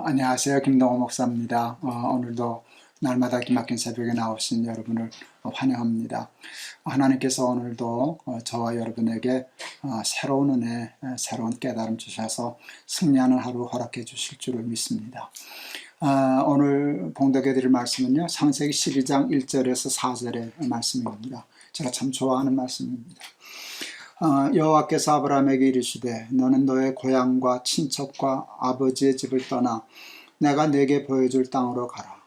안녕하세요. 김동호 목사입니다. 오늘도 날마다 기막힌 새벽에 나오신 여러분을 환영합니다. 하나님께서 오늘도 저와 여러분에게 새로운 은혜, 새로운 깨달음 주셔서 승리하는 하루 허락해 주실 줄을 믿습니다. 오늘 봉독해 드릴 말씀은요, 창세기 12장 1절에서 4절의 말씀입니다. 제가 참 좋아하는 말씀입니다. 여호와께서 아브라함에게 이르시되 너는 너의 고향과 친척과 아버지의 집을 떠나 내가 네게 보여줄 땅으로 가라.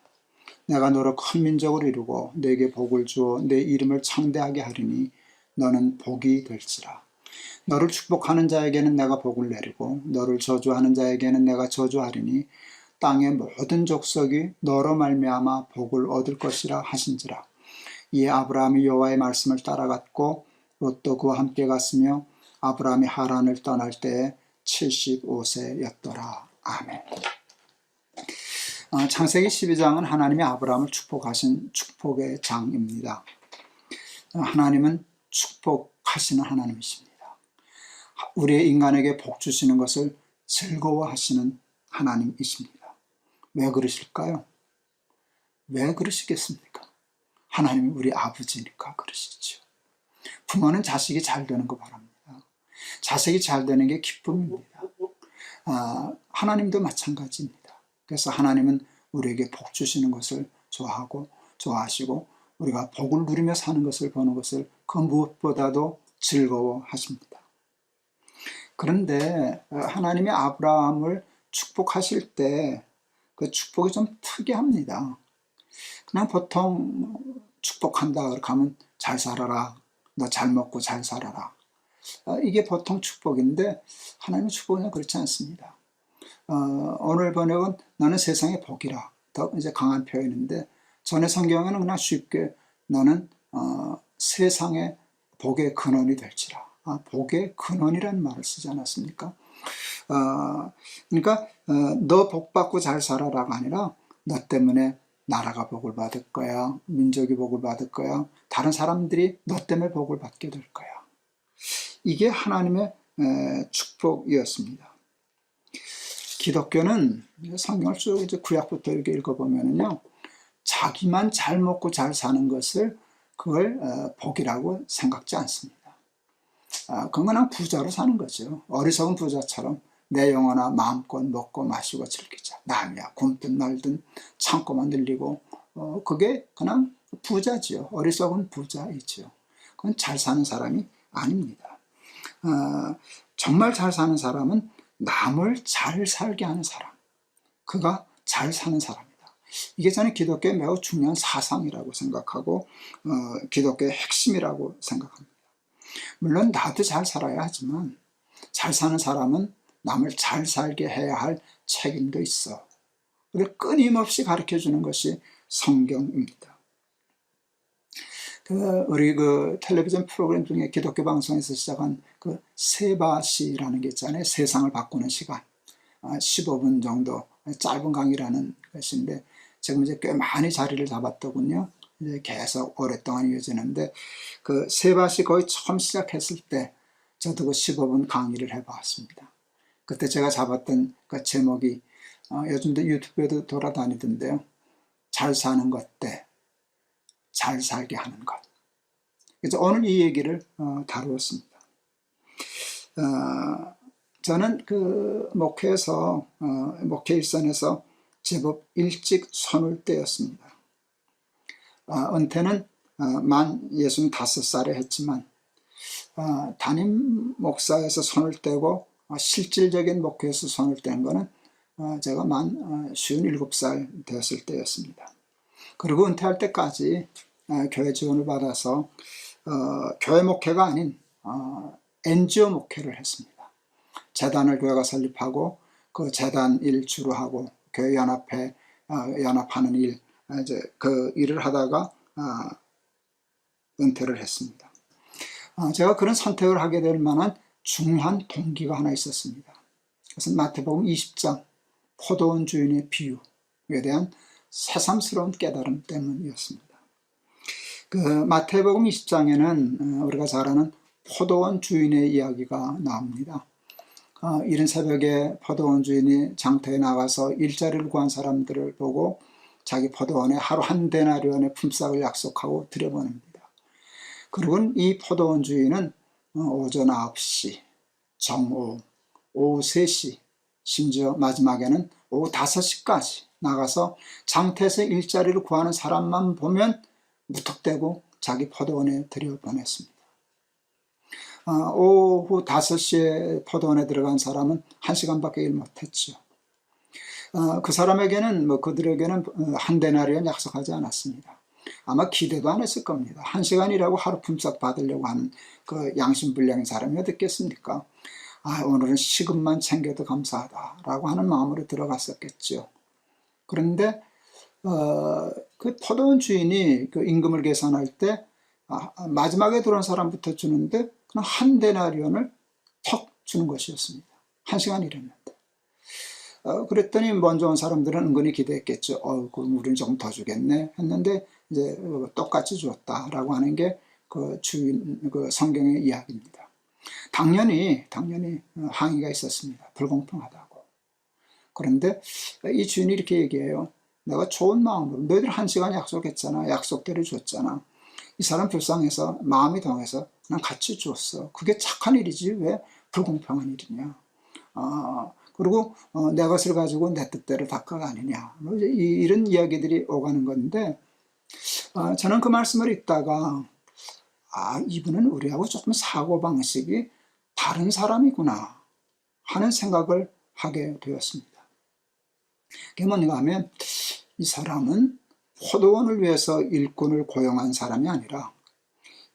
내가 너로 큰 민족을 이루고 네게 복을 주어 내 이름을 창대하게 하리니 너는 복이 될지라. 너를 축복하는 자에게는 내가 복을 내리고 너를 저주하는 자에게는 내가 저주하리니 땅의 모든 족속이 너로 말미암아 복을 얻을 것이라 하신지라. 이에 아브라함이 여호와의 말씀을 따라갔고 롯도 그와 함께 갔으며 아브라함이 하란을 떠날 때에 75세였더라. 아멘. 창세기 12장은 하나님이 아브라함을 축복하신 축복의 장입니다. 하나님은 축복하시는 하나님이십니다. 우리의 인간에게 복 주시는 것을 즐거워하시는 하나님이십니다. 왜 그러실까요? 왜 그러시겠습니까? 하나님이 우리 아버지니까 그러시죠. 부모는 자식이 잘 되는 거 바랍니다. 자식이 잘 되는 게 기쁨입니다. 하나님도 마찬가지입니다. 그래서 하나님은 우리에게 복 주시는 것을 좋아하고 좋아하시고 우리가 복을 누리며 사는 것을 보는 것을 그 무엇보다도 즐거워하십니다. 그런데 하나님이 아브라함을 축복하실 때 그 축복이 좀 특이합니다. 그냥 보통 축복한다 그렇게 하면 잘 살아라, 너 잘 먹고 잘 살아라, 이게 보통 축복인데 하나님의 축복은 그렇지 않습니다. 오늘 번역은 너는 세상의 복이라, 더 이제 강한 표현인데 전에 성경에는 그냥 쉽게 너는 세상의 복의 근원이 될지라, 복의 근원이라는 말을 쓰지 않았습니까? 그러니까 너 복 받고 잘 살아라가 아니라 너 때문에 나라가 복을 받을 거야, 민족이 복을 받을 거야, 다른 사람들이 너 때문에 복을 받게 될 거야. 이게 하나님의 축복이었습니다. 기독교는 성경을 쭉 이제 구약부터 이렇게 읽어보면요, 자기만 잘 먹고 잘 사는 것을 그걸 복이라고 생각지 않습니다. 그건 그냥 부자로 사는 거죠. 어리석은 부자처럼 내 영혼아 마음껏 먹고 마시고 즐기자. 남이야 굶든 말든 창고만 늘리고, 그게 그냥 부자지요. 어리석은 부자이지요. 그건 잘 사는 사람이 아닙니다. 정말 잘 사는 사람은 남을 잘 살게 하는 사람, 그가 잘 사는 사람이다. 이게 저는 기독교의 매우 중요한 사상이라고 생각하고 기독교의 핵심이라고 생각합니다. 물론 나도 잘 살아야 하지만 잘 사는 사람은 남을 잘 살게 해야 할 책임도 있어. 그걸 끊임없이 가르쳐주는 것이 성경입니다. 우리 텔레비전 프로그램 중에 기독교 방송에서 시작한 세바시라는 게 있잖아요. 세상을 바꾸는 시간. 15분 정도 짧은 강의라는 것인데 지금 이제 꽤 많이 자리를 잡았더군요. 이제 계속 오랫동안 이어지는데 세바시 거의 처음 시작했을 때 저도 15분 강의를 해봤습니다. 그때 제가 잡았던 그 제목이 요즘도 유튜브에도 돌아다니던데요. 잘 사는 것 대 잘 살게 하는 것. 그래서 오늘 이 얘기를 다루었습니다. 저는 목회에서 목회 일선에서 제법 일찍 손을 떼었습니다. 은퇴는 만 65살에 했지만 담임 목사에서 손을 떼고 실질적인 목회에서 손을 뗀 거는 제가 만 57살 되었을 때였습니다. 그리고 은퇴할 때까지 교회 지원을 받아서 교회 목회가 아닌 NGO 목회를 했습니다. 재단을 교회가 설립하고 그 재단 일 주로 하고 교회 연합하는 일, 이제 그 일을 하다가 은퇴를 했습니다. 제가 그런 선택을 하게 될 만한 중요한 동기가 하나 있었습니다. 그것은 마태복음 20장 포도원 주인의 비유에 대한 새삼스러운 깨달음 때문이었습니다. 마태복음 20장에는 우리가 잘 아는 포도원 주인의 이야기가 나옵니다. 이른 새벽에 포도원 주인이 장터에 나가서 일자리를 구한 사람들을 보고 자기 포도원에 하루 한 데나리온의 품삯을 약속하고 들여보냅니다. 그리고 이 포도원 주인은 오전 9시, 정오, 오후 3시, 심지어 마지막에는 오후 5시까지 나가서 장터에서 일자리를 구하는 사람만 보면 무턱대고 자기 포도원에 들여보냈습니다. 오후 5시에 포도원에 들어간 사람은 1시간밖에 일 못했죠. 그 사람에게는 그들에게는 한 데나리온 약속하지 않았습니다. 아마 기대도 안 했을 겁니다. 1시간이라고 하루 품삯 받으려고 하는 그 양심불량인 사람이 어디 있겠습니까? 오늘은 시급만 챙겨도 감사하다라고 하는 마음으로 들어갔었겠죠. 그런데 그 포도원 주인이 그 임금을 계산할 때 마지막에 들어온 사람부터 주는데 그냥 한 데나리온을 턱 주는 것이었습니다. 1시간 일했는데. 그랬더니 먼저 온 사람들은 은근히 기대했겠죠. 그럼 우리는 조금 더 주겠네 했는데 이제 똑같이 주었다라고 하는 게 그 성경의 이야기입니다. 당연히 항의가 있었습니다. 불공평하다고. 그런데 이 주인이 이렇게 얘기해요. 내가 좋은 마음으로 너희들 1시간 약속했잖아. 약속대로 줬잖아. 이 사람 불쌍해서 마음이 동해서 그냥 같이 줬어. 그게 착한 일이지 왜 불공평한 일이냐. 그리고 내 것을 가지고 내 뜻대로 닦아가 아니냐. 이런 이야기들이 오가는 건데 저는 그 말씀을 읽다가 이분은 우리하고 조금 사고방식이 다른 사람이구나 하는 생각을 하게 되었습니다. 그게 뭔가 하면 이 사람은 포도원을 위해서 일꾼을 고용한 사람이 아니라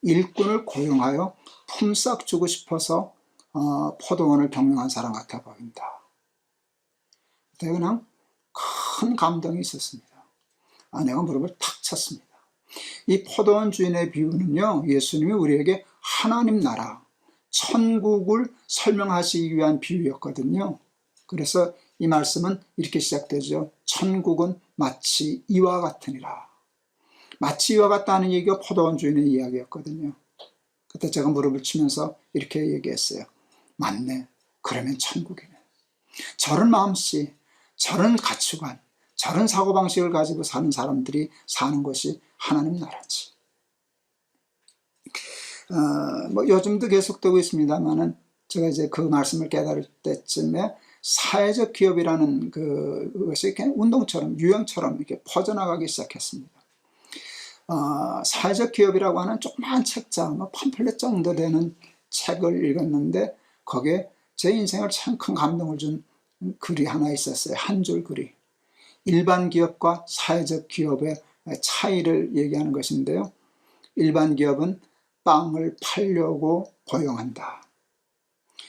일꾼을 고용하여 품삯 주고 싶어서 포도원을 경영한 사람 같아 보인다. 그때 그냥 큰 감동이 있었습니다. 내가 무릎을 탁 쳤습니다. 이 포도원 주인의 비유는요, 예수님이 우리에게 하나님 나라, 천국을 설명하시기 위한 비유였거든요. 그래서 이 말씀은 이렇게 시작되죠. 천국은 마치 이와 같으니라. 마치 이와 같다는 얘기가 포도원 주인의 이야기였거든요. 그때 제가 무릎을 치면서 이렇게 얘기했어요. 맞네. 그러면 천국이네. 저런 마음씨, 저런 가치관, 저런 사고방식을 가지고 사는 사람들이 사는 것이 하나님 나라지. 요즘도 계속되고 있습니다만은 제가 이제 그 말씀을 깨달을 때쯤에 사회적 기업이라는 그것이 이렇게 운동처럼 유행처럼 이렇게 퍼져나가기 시작했습니다. 사회적 기업이라고 하는 조그만 책자, 팜플렛 정도 되는 책을 읽었는데 거기에 제 인생을 참 큰 감동을 준 글이 하나 있었어요. 한 줄 글이. 일반 기업과 사회적 기업의 차이를 얘기하는 것인데요. 일반 기업은 빵을 팔려고 고용한다.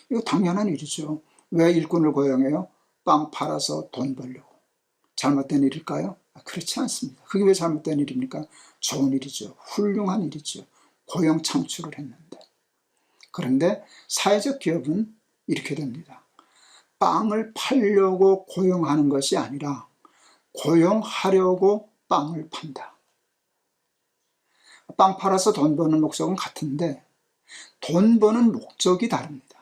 이거 당연한 일이죠. 왜 일꾼을 고용해요? 빵 팔아서 돈 벌려고. 잘못된 일일까요? 그렇지 않습니다. 그게 왜 잘못된 일입니까? 좋은 일이죠. 훌륭한 일이죠. 고용 창출을 했는데. 그런데 사회적 기업은 이렇게 됩니다. 빵을 팔려고 고용하는 것이 아니라 고용하려고 빵을 판다. 빵 팔아서 돈 버는 목적은 같은데 돈 버는 목적이 다릅니다.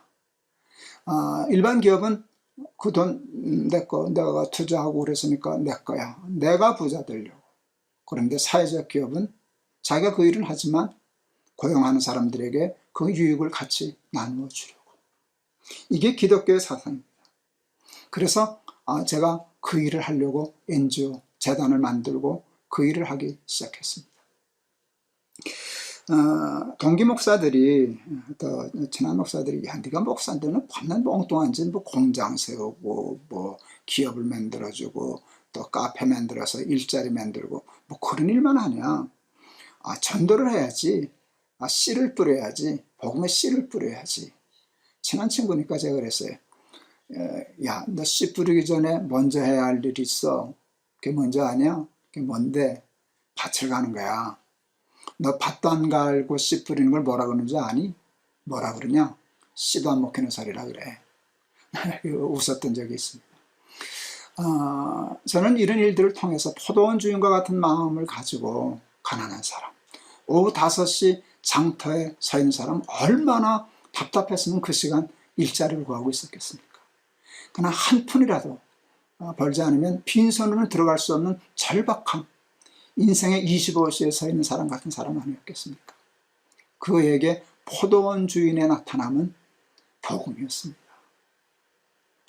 일반 기업은 그 돈 내 거, 내가 투자하고 그랬으니까 내 거야. 내가 부자 되려고. 그런데 사회적 기업은 자기가 그 일은 하지만 고용하는 사람들에게 그 유익을 같이 나누어 주려고. 이게 기독교의 사상입니다. 그래서 제가 그 일을 하려고 NGO 재단을 만들고 그 일을 하기 시작했습니다. 동기 목사들이 또 친한 목사들이 네가 목사들은 밤낮 엉뚱한 짓 공장 세우고 기업을 만들어주고 또 카페 만들어서 일자리 만들고 그런 일만 하냐. 전도를 해야지. 씨를 뿌려야지. 복음의 씨를 뿌려야지. 친한 친구니까 제가 그랬어요. 야, 너 씨 뿌리기 전에 먼저 해야 할 일이 있어. 그게 뭔지 아냐? 그게 뭔데? 밭을 가는 거야. 너 밭도 안 갈고 씨 뿌리는 걸 뭐라 그러는지 아니? 뭐라 그러냐? 씨도 안 먹히는 소리라 그래. 웃었던 적이 있습니다. 저는 이런 일들을 통해서 포도원 주인과 같은 마음을 가지고 가난한 사람, 오후 5시 장터에 서 있는 사람 얼마나 답답했으면 그 시간 일자리를 구하고 있었겠습니까? 그러나 한 푼이라도 벌지 않으면 빈손으로는 들어갈 수 없는 절박함, 인생의 25세에 서 있는 사람 같은 사람 아니었겠습니까? 그에게 포도원 주인의 나타남은 복음이었습니다.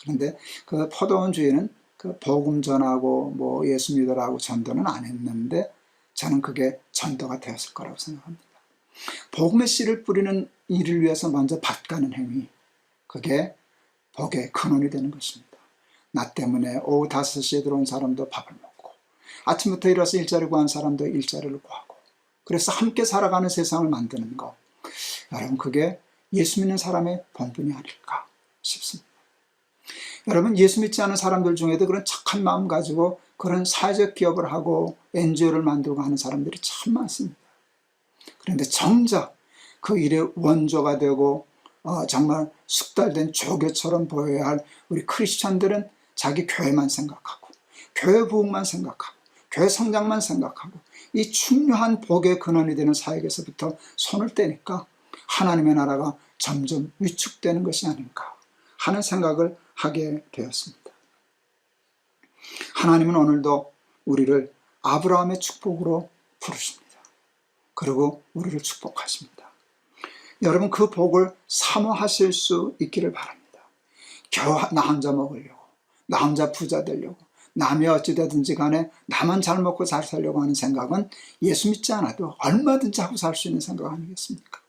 그런데 그 포도원 주인은 그 복음 전하고 뭐 예수 믿으라고 전도는 안 했는데 저는 그게 전도가 되었을 거라고 생각합니다. 복음의 씨를 뿌리는 일을 위해서 먼저 밭가는 행위, 그게 복의 근원이 되는 것입니다. 나 때문에 오후 5시에 들어온 사람도 밥을 먹고, 아침부터 일어나서 일자리를 구한 사람도 일자리를 구하고, 그래서 함께 살아가는 세상을 만드는 것, 여러분 그게 예수 믿는 사람의 본분이 아닐까 싶습니다. 여러분 예수 믿지 않은 사람들 중에도 그런 착한 마음 가지고 그런 사회적 기업을 하고 NGO를 만들고 하는 사람들이 참 많습니다. 그런데 정작 그 일의 원조가 되고 정말 숙달된 조교처럼 보여야 할 우리 크리스찬들은 자기 교회만 생각하고 교회 부흥만 생각하고 교회 성장만 생각하고 이 중요한 복의 근원이 되는 사역에서부터 손을 떼니까 하나님의 나라가 점점 위축되는 것이 아닌가 하는 생각을 하게 되었습니다. 하나님은 오늘도 우리를 아브라함의 축복으로 부르십니다. 그리고 우리를 축복하십니다. 여러분 그 복을 사모하실 수 있기를 바랍니다. 겨우 나 혼자 먹으려고, 나 혼자 부자 되려고, 남이 어찌되든지 간에 나만 잘 먹고 잘 살려고 하는 생각은 예수 믿지 않아도 얼마든지 하고 살 수 있는 생각 아니겠습니까?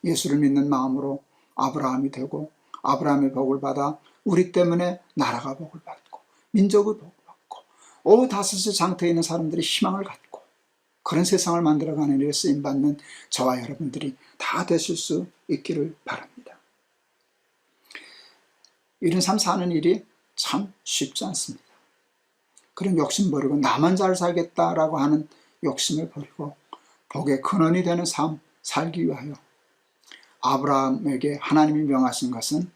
예수를 믿는 마음으로 아브라함이 되고 아브라함의 복을 받아 우리 때문에 나라가 복을 받고 민족의 복을 받고 오후 5시 장터에 있는 사람들이 희망을 갖고 그런 세상을 만들어가는 일에 쓰임받는 저와 여러분들이 다 되실 수 있기를 바랍니다. 이런 삶 사는 일이 참 쉽지 않습니다. 그런 욕심 버리고 나만 잘 살겠다라고 하는 욕심을 버리고 복의 근원이 되는 삶 살기 위하여 아브라함에게 하나님이 명하신 것은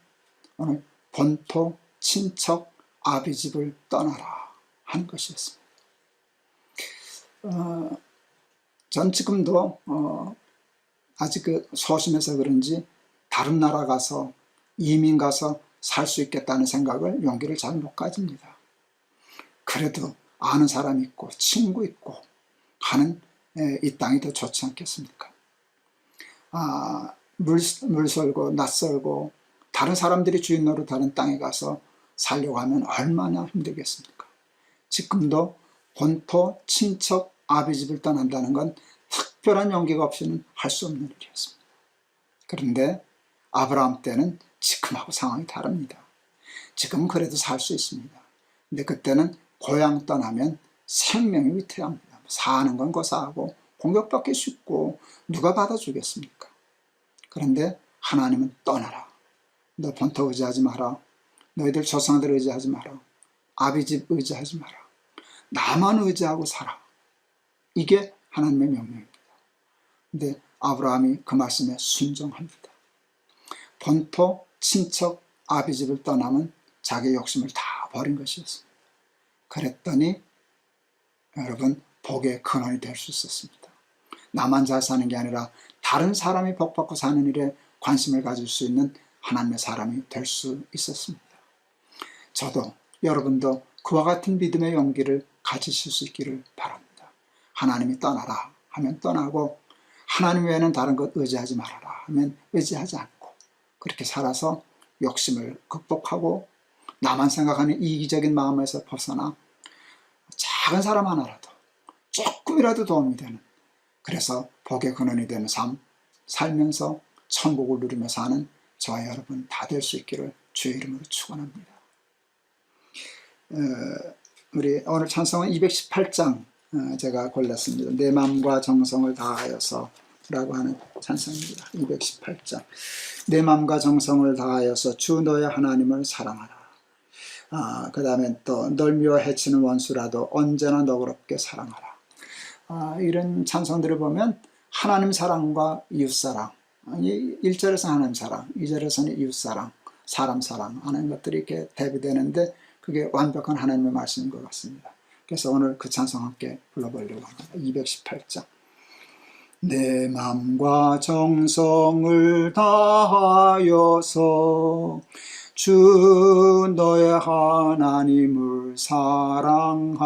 오늘 본토, 친척, 아비집을 떠나라 하는 것이었습니다. 전 지금도 아직 그 소심해서 그런지 다른 나라 가서 이민 가서 살 수 있겠다는 생각을 용기를 잘 못 가집니다. 그래도 아는 사람 있고 친구 있고 하는 이 땅이 더 좋지 않겠습니까? 물설고 낯설고 다른 사람들이 주인 노릇하는 땅에 가서 살려고 하면 얼마나 힘들겠습니까? 지금도 본토, 친척, 아비집을 떠난다는 건 특별한 용기가 없이는 할 수 없는 일이었습니다. 그런데 아브라함 때는 지금하고 상황이 다릅니다. 지금은 그래도 살 수 있습니다. 근데 그때는 고향 떠나면 생명이 위태합니다. 사는 건 고사하고 공격받기 쉽고 누가 받아주겠습니까? 그런데 하나님은 떠나라. 너 본토 의지하지 마라. 너희들 조상들 의지하지 마라. 아비집 의지하지 마라. 나만 의지하고 살아. 이게 하나님의 명령입니다. 근데 아브라함이 그 말씀에 순종합니다. 본토, 친척, 아비집을 떠나면 자기 욕심을 다 버린 것이었습니다. 그랬더니 여러분 복의 근원이 될 수 있었습니다. 나만 잘 사는 게 아니라 다른 사람이 복받고 사는 일에 관심을 가질 수 있는 하나님의 사람이 될 수 있었습니다. 저도 여러분도 그와 같은 믿음의 용기를 가지실 수 있기를 바랍니다. 하나님이 떠나라 하면 떠나고 하나님 외에는 다른 것 의지하지 말아라 하면 의지하지 않고 그렇게 살아서 욕심을 극복하고 나만 생각하는 이기적인 마음에서 벗어나 작은 사람 하나라도 조금이라도 도움이 되는 그래서 복의 근원이 되는 삶 살면서 천국을 누리며 사는 저와 여러분 다 될 수 있기를 주의 이름으로 축원합니다. 우리 오늘 찬송은 218장 제가 골랐습니다. 내 마음과 정성을 다하여서 라고 하는 찬송입니다. 218장 내 마음과 정성을 다하여서 주 너의 하나님을 사랑하라. 그 다음에 또 널 미워 해치는 원수라도 언제나 너그럽게 사랑하라. 이런 찬송들을 보면 하나님 사랑과 이웃사랑 1절에서 하나님 사랑 2절에서는 이웃사랑 사람 사랑하는 것들이 이렇게 대비되는데 그게 완벽한 하나님의 말씀인 것 같습니다. 그래서 오늘 그 찬송 함께 불러보려고 합니다. 218장 내 맘과 정성을 다하여서 주 너의 하나님을 사랑하라.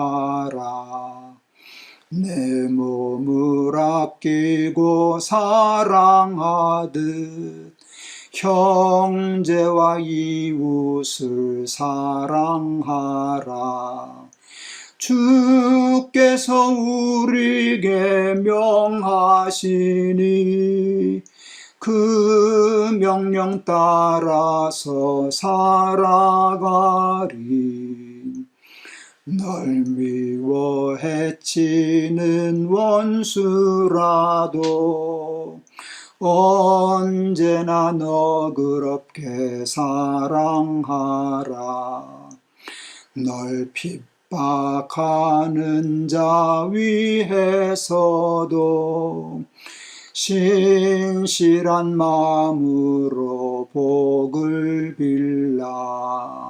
내 몸을 아끼고 사랑하듯 형제와 이웃을 사랑하라. 주께서 우리에게 명하시니 그 명령 따라서 살아가리. 널 미워 해치는 원수라도 언제나 너그럽게 사랑하라. 널 핍박하는 자 위에서도 신실한 마음으로 복을 빌라.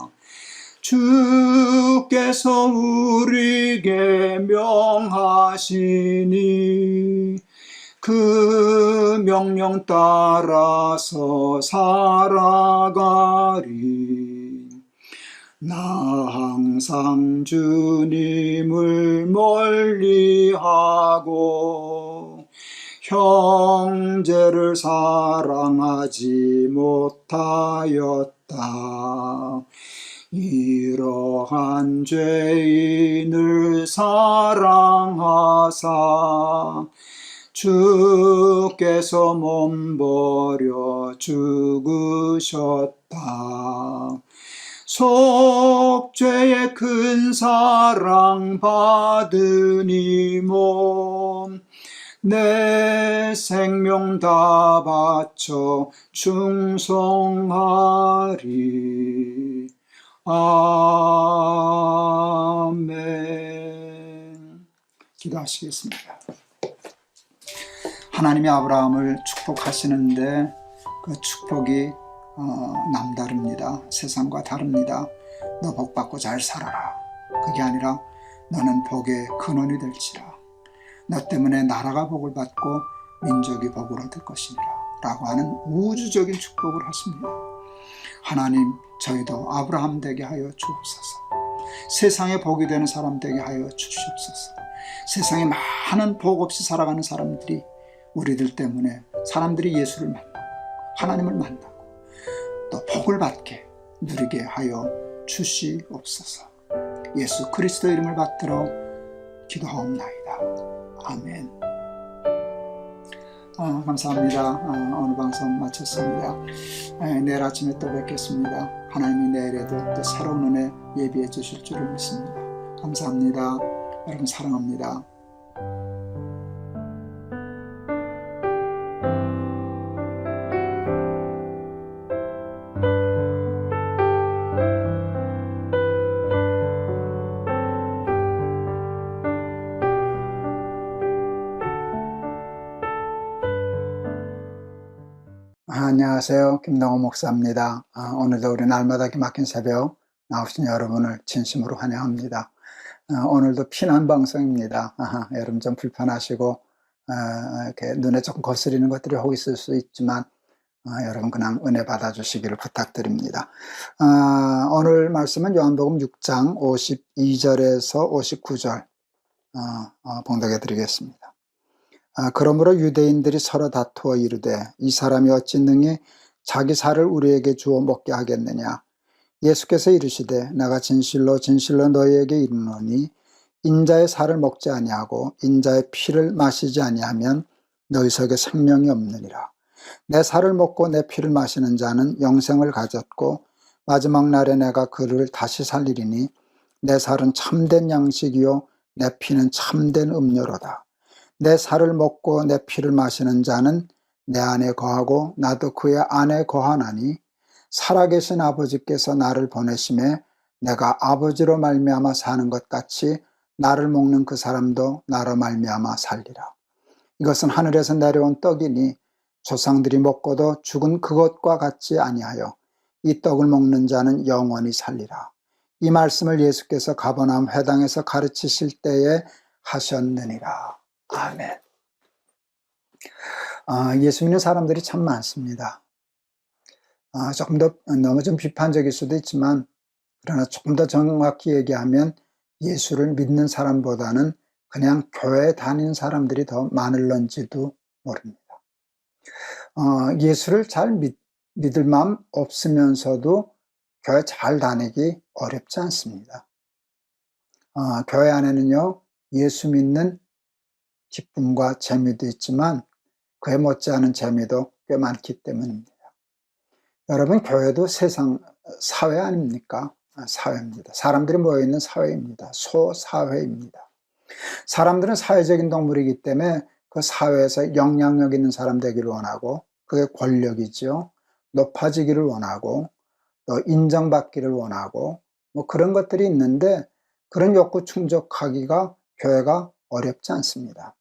주께서 우리에게 명하시니 그 명령 따라서 살아가리. 나 항상 주님을 멀리하고 형제를 사랑하지 못하였다. 이러한 죄인을 사랑하사 주께서 몸버려 죽으셨다. 속죄의 큰 사랑 받은 이 몸 내 생명 다 바쳐 충성하리. 아멘. 기도하시겠습니다. 하나님이 아브라함을 축복하시는데 그 축복이 남다릅니다. 세상과 다릅니다. 너 복받고 잘 살아라. 그게 아니라 너는 복의 근원이 될지라. 너 때문에 나라가 복을 받고 민족이 복을 얻을 것이니라 라고 하는 우주적인 축복을 하십니다. 하나님, 저희도 아브라함 되게 하여 주옵소서. 세상에 복이 되는 사람 되게 하여 주시옵소서. 세상에 많은 복 없이 살아가는 사람들이 우리들 때문에 사람들이 예수를 만나고 하나님을 만나고 또 복을 받게 누리게 하여 주시옵소서. 예수 그리스도 이름을 받들어 기도하옵나이다. 아멘. 감사합니다. 오늘 방송 마쳤습니다. 내일 아침에 또 뵙겠습니다. 하나님이 내일에도 또 새로운 은혜 예비해 주실 줄을 믿습니다. 감사합니다. 여러분 사랑합니다. 안녕하세요. 김동호 목사입니다. 오늘도 우리 날마다 기막힌 새벽 나오신 여러분을 진심으로 환영합니다. 오늘도 피난 방송입니다. 여러분 좀 불편하시고 이렇게 눈에 조금 거스리는 것들이 혹 있을 수 있지만 여러분 그냥 은혜 받아주시기를 부탁드립니다. 오늘 말씀은 요한복음 6장 52절에서 59절 봉독해 드리겠습니다. 그러므로 유대인들이 서로 다투어 이르되 이 사람이 어찌 능히 자기 살을 우리에게 주어 먹게 하겠느냐. 예수께서 이르시되 내가 진실로 진실로 너희에게 이르노니 인자의 살을 먹지 아니하고 인자의 피를 마시지 아니하면 너희 속에 생명이 없느니라. 내 살을 먹고 내 피를 마시는 자는 영생을 가졌고 마지막 날에 내가 그를 다시 살리리니 내 살은 참된 양식이요 내 피는 참된 음료로다. 내 살을 먹고 내 피를 마시는 자는 내 안에 거하고 나도 그의 안에 거하나니 살아계신 아버지께서 나를 보내심에 내가 아버지로 말미암아 사는 것 같이 나를 먹는 그 사람도 나로 말미암아 살리라. 이것은 하늘에서 내려온 떡이니 조상들이 먹고도 죽은 그것과 같지 아니하여 이 떡을 먹는 자는 영원히 살리라. 이 말씀을 예수께서 가버나움 회당에서 가르치실 때에 하셨느니라. 아멘. 예수 믿는 사람들이 참 많습니다. 조금 더 너무 좀 비판적일 수도 있지만, 그러나 조금 더 정확히 얘기하면 예수를 믿는 사람보다는 그냥 교회 다니는 사람들이 더 많을런지도 모릅니다. 예수를 잘 믿을 마음 없으면서도 교회 잘 다니기 어렵지 않습니다. 교회 안에는요, 예수 믿는 기쁨과 재미도 있지만 그에 못지않은 재미도 꽤 많기 때문입니다. 여러분, 교회도 사회 아닙니까? 사회입니다. 사람들이 모여있는 사회입니다. 소사회입니다. 사람들은 사회적인 동물이기 때문에 그 사회에서 영향력 있는 사람 되기를 원하고, 그게 권력이죠. 높아지기를 원하고, 또 인정받기를 원하고, 뭐 그런 것들이 있는데, 그런 욕구 충족하기가 교회가 어렵지 않습니다.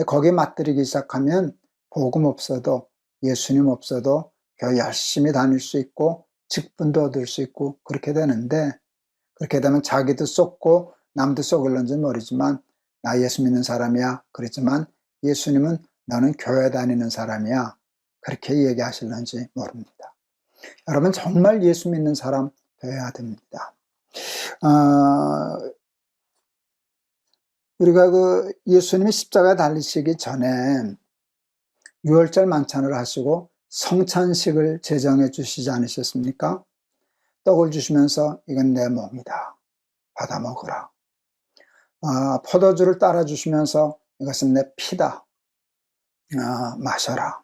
거기에 맞들이기 시작하면 복음 없어도, 예수님 없어도 교회 열심히 다닐 수 있고 직분도 얻을 수 있고 그렇게 되는데, 그렇게 되면 자기도 쏟고 남도 쏟을런지 모르지만 나 예수 믿는 사람이야 그랬지만 예수님은 너는 교회 다니는 사람이야 그렇게 얘기하실런지 모릅니다. 여러분, 정말 예수 믿는 사람 되어야 됩니다. 우리가 예수님이 십자가에 달리시기 전에 유월절 만찬을 하시고 성찬식을 제정해 주시지 않으셨습니까? 떡을 주시면서 이건 내 몸이다, 받아 먹으라. 포도주를 따라 주시면서 이것은 내 피다, 마셔라.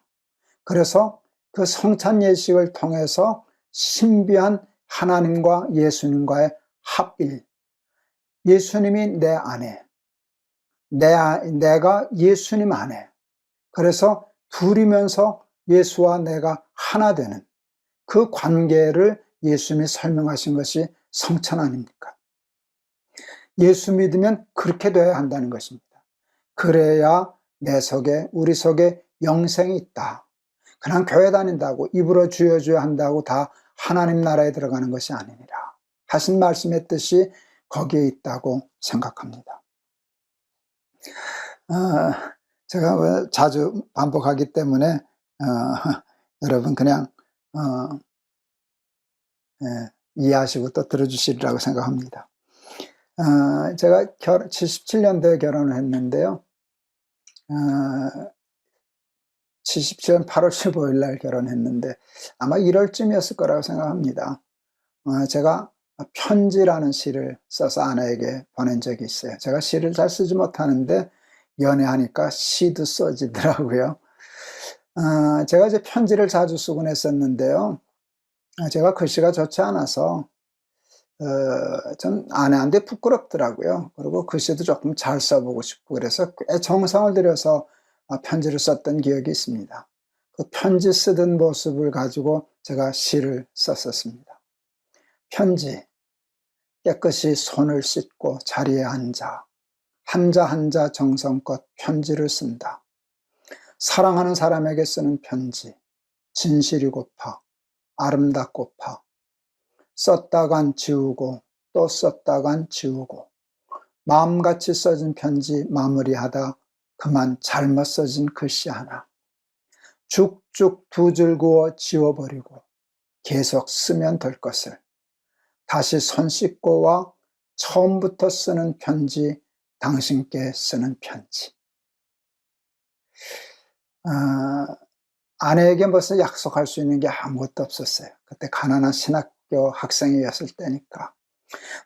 그래서 그 성찬 예식을 통해서 신비한 하나님과 예수님과의 합일, 예수님이 내 안에, 내가 예수님 안에, 그래서 둘이면서 예수와 내가 하나 되는 그 관계를 예수님이 설명하신 것이 성찬 아닙니까? 예수 믿으면 그렇게 되어야 한다는 것입니다. 그래야 내 속에, 우리 속에 영생이 있다. 그냥 교회 다닌다고 입으로 주여 한다고 다 하나님 나라에 들어가는 것이 아니니라 하신 말씀의 뜻이 거기에 있다고 생각합니다. 제가 자주 반복하기 때문에 여러분 그냥 이해하시고 또 들어주시리라고 생각합니다. 제가 77년도에 결혼을 했는데요. 77년 8월 15일 날 결혼했는데 아마 1월쯤이었을 거라고 생각합니다. 제가 편지라는 시를 써서 아내에게 보낸 적이 있어요. 제가 시를 잘 쓰지 못하는데 연애하니까 시도 써지더라고요. 제가 이제 편지를 자주 쓰곤 했었는데요. 제가 글씨가 좋지 않아서 좀 아내한테 부끄럽더라고요. 그리고 글씨도 조금 잘 써보고 싶고 그래서 꽤 정성을 들여서 편지를 썼던 기억이 있습니다. 그 편지 쓰던 모습을 가지고 제가 시를 썼었습니다. 편지, 깨끗이 손을 씻고 자리에 앉아 한자 정성껏 편지를 쓴다. 사랑하는 사람에게 쓰는 편지, 진실이고파 아름답고파 썼다간 지우고 또 썼다간 지우고 마음같이 써진 편지 마무리하다 그만 잘못 써진 글씨 하나 쭉쭉 두 줄 그어 지워버리고 계속 쓰면 될 것을 다시 손 씻고 와 처음부터 쓰는 편지, 당신께 쓰는 편지. 아내에게 무슨 약속할 수 있는 게 아무것도 없었어요. 그때 가난한 신학교 학생이었을 때니까.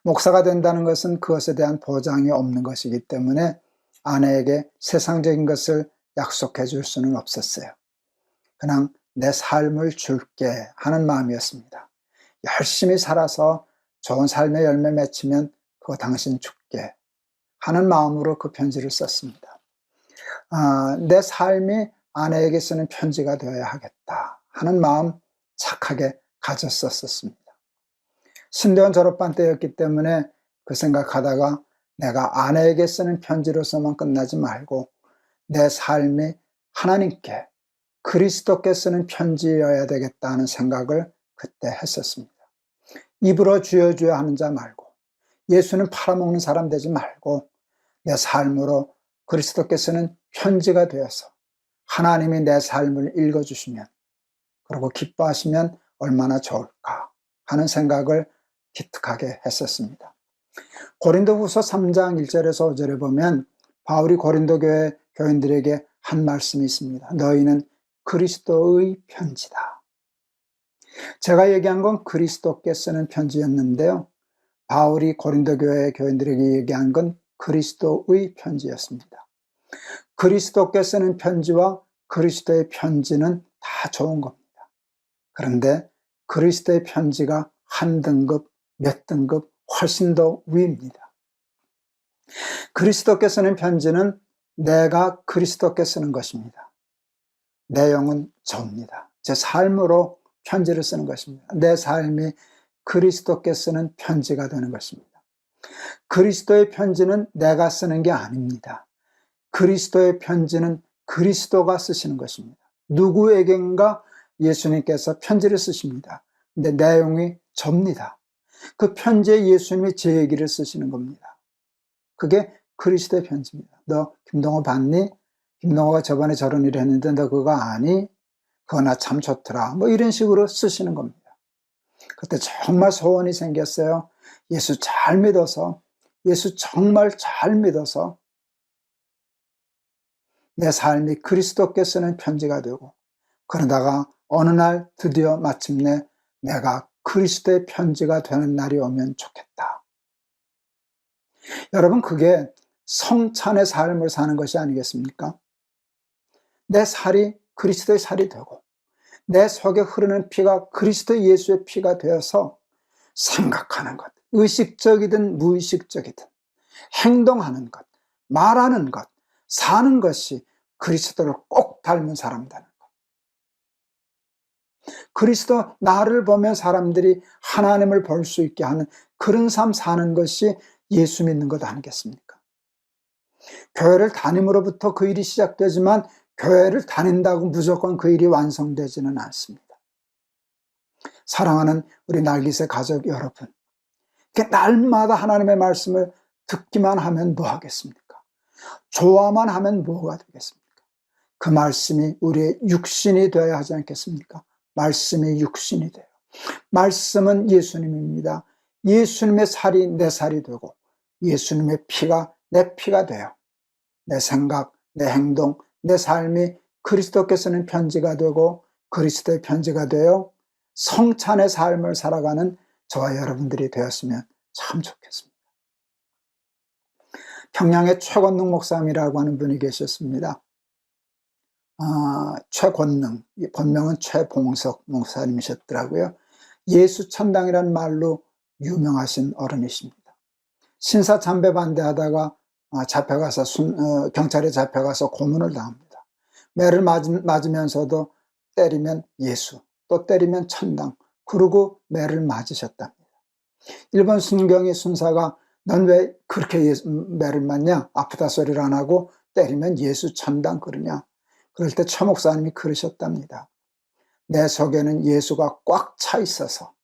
목사가 된다는 것은 그것에 대한 보장이 없는 것이기 때문에 아내에게 세상적인 것을 약속해 줄 수는 없었어요. 그냥 내 삶을 줄게 하는 마음이었습니다. 열심히 살아서 좋은 삶의 열매 맺히면 그거 당신 줄게 하는 마음으로 그 편지를 썼습니다. 내 삶이 아내에게 쓰는 편지가 되어야 하겠다 하는 마음 착하게 가졌었습니다. 신대원 졸업반 때였기 때문에 그 생각하다가 내가 아내에게 쓰는 편지로서만 끝나지 말고 내 삶이 하나님께 그리스도께 쓰는 편지여야 되겠다는 생각을 그때 했었습니다. 입으로 주여 하는 자 말고 예수는 팔아먹는 사람 되지 말고 내 삶으로 그리스도께 쓰는 편지가 되어서 하나님이 내 삶을 읽어주시면, 그리고 기뻐하시면 얼마나 좋을까 하는 생각을 기특하게 했었습니다. 고린도후서 3장 1절에서 5절에 보면 바울이 고린도 교회 교인들에게 한 말씀이 있습니다. 너희는 그리스도의 편지다. 제가 얘기한 건 그리스도께 쓰는 편지였는데요, 바울이 고린도 교회 교인들에게 얘기한 건 그리스도의 편지였습니다. 그리스도께 쓰는 편지와 그리스도의 편지는 다 좋은 겁니다. 그런데 그리스도의 편지가 한 등급, 몇 등급 훨씬 더 위입니다. 그리스도께 쓰는 편지는 내가 그리스도께 쓰는 것입니다. 내용은 저입니다. 제 삶으로 편지를 쓰는 것입니다. 내 삶이 그리스도께 쓰는 편지가 되는 것입니다. 그리스도의 편지는 내가 쓰는 게 아닙니다. 그리스도의 편지는 그리스도가 쓰시는 것입니다. 누구에겐가 예수님께서 편지를 쓰십니다. 근데 내용이 접니다. 그 편지에 예수님이 제 얘기를 쓰시는 겁니다. 그게 그리스도의 편지입니다. 너 김동호 봤니? 김동호가 저번에 저런 일을 했는데 너 그거 아니? 그거 나 참 좋더라. 뭐 이런 식으로 쓰시는 겁니다. 그때 정말 소원이 생겼어요. 예수 잘 믿어서, 예수 정말 잘 믿어서 내 삶이 그리스도께 쓰는 편지가 되고, 그러다가 어느 날 드디어 마침내 내가 그리스도의 편지가 되는 날이 오면 좋겠다. 여러분, 그게 성찬의 삶을 사는 것이 아니겠습니까? 내 살이 그리스도의 살이 되고 내 속에 흐르는 피가 그리스도 예수의 피가 되어서 생각하는 것, 의식적이든 무의식적이든 행동하는 것, 말하는 것, 사는 것이 그리스도를 꼭 닮은 사람이라는 것. 그리스도, 나를 보면 사람들이 하나님을 볼 수 있게 하는 그런 삶 사는 것이 예수 믿는 것 아니겠습니까? 교회를 다님으로부터 그 일이 시작되지만 교회를 다닌다고 무조건 그 일이 완성되지는 않습니다. 사랑하는 우리 날깃의 가족 여러분, 날마다 하나님의 말씀을 듣기만 하면 뭐 하겠습니까? 좋아만 하면 뭐가 되겠습니까? 그 말씀이 우리의 육신이 되어야 하지 않겠습니까? 말씀이 육신이 돼요. 말씀은 예수님입니다. 예수님의 살이 내 살이 되고 예수님의 피가 내 피가 돼요. 내 생각, 내 행동, 내 삶이 그리스도께 쓰는 편지가 되고 그리스도의 편지가 되어 성찬의 삶을 살아가는 저와 여러분들이 되었으면 참 좋겠습니다. 평양에 최권능 목사님이라고 하는 분이 계셨습니다. 최권능, 본명은 최봉석 목사님이셨더라고요. 예수천당이라는 말로 유명하신 어른이십니다. 신사참배 반대하다가 잡혀가서 경찰에 잡혀가서 고문을 당합니다. 매를 맞으면서도 때리면 예수, 또 때리면 천당, 그러고 매를 맞으셨답니다. 일본 순경의 순사가 넌 왜 그렇게 매를 맞냐? 아프다 소리를 안 하고 때리면 예수 천당 그러냐? 그럴 때 최 목사님이 그러셨답니다. 내 속에는 예수가 꽉 차 있어서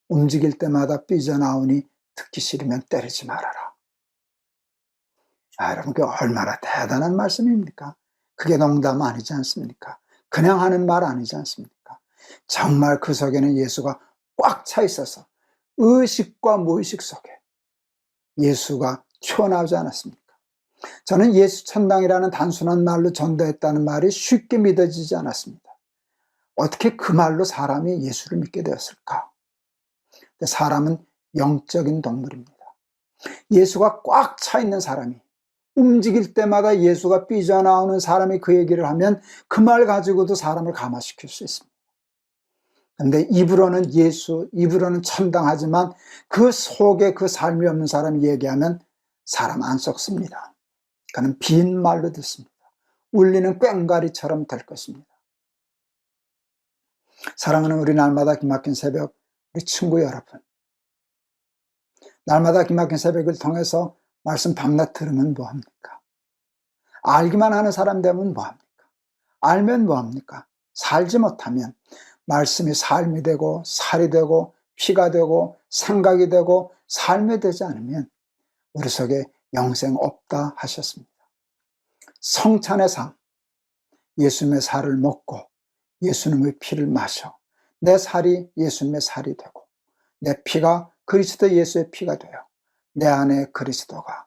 움직일 때마다 삐져나오니 듣기 싫으면 때리지 말아라. 여러분, 그게 얼마나 대단한 말씀입니까? 그게 농담 아니지 않습니까? 그냥 하는 말 아니지 않습니까? 정말 그 속에는 예수가 꽉 차 있어서 의식과 무의식 속에 예수가 튀어나오지 않았습니까? 저는 예수 천당이라는 단순한 말로 전도했다는 말이 쉽게 믿어지지 않았습니다. 어떻게 그 말로 사람이 예수를 믿게 되었을까? 사람은 영적인 동물입니다. 예수가 꽉 차 있는 사람이, 움직일 때마다 예수가 삐져나오는 사람이 그 얘기를 하면 그 말 가지고도 사람을 감화시킬 수 있습니다. 근데 입으로는 예수, 입으로는 천당하지만 그 속에 그 삶이 없는 사람이 얘기하면 사람 안 썩습니다. 그는 빈 말로 듣습니다. 울리는 꽹과리처럼 될 것입니다. 사랑하는 우리 날마다 기막힌 새벽, 우리 친구 여러분, 날마다 기막힌 새벽을 통해서 말씀 밤낮 들으면 뭐합니까? 알기만 하는 사람 되면 뭐합니까? 알면 뭐합니까? 살지 못하면 말씀이 삶이 되고 살이 되고 피가 되고 생각이 되고 삶이 되지 않으면 우리 속에 영생 없다 하셨습니다. 성찬의 삶, 예수님의 살을 먹고 예수님의 피를 마셔 내 살이 예수님의 살이 되고 내 피가 그리스도 예수의 피가 되어 내 안에 그리스도가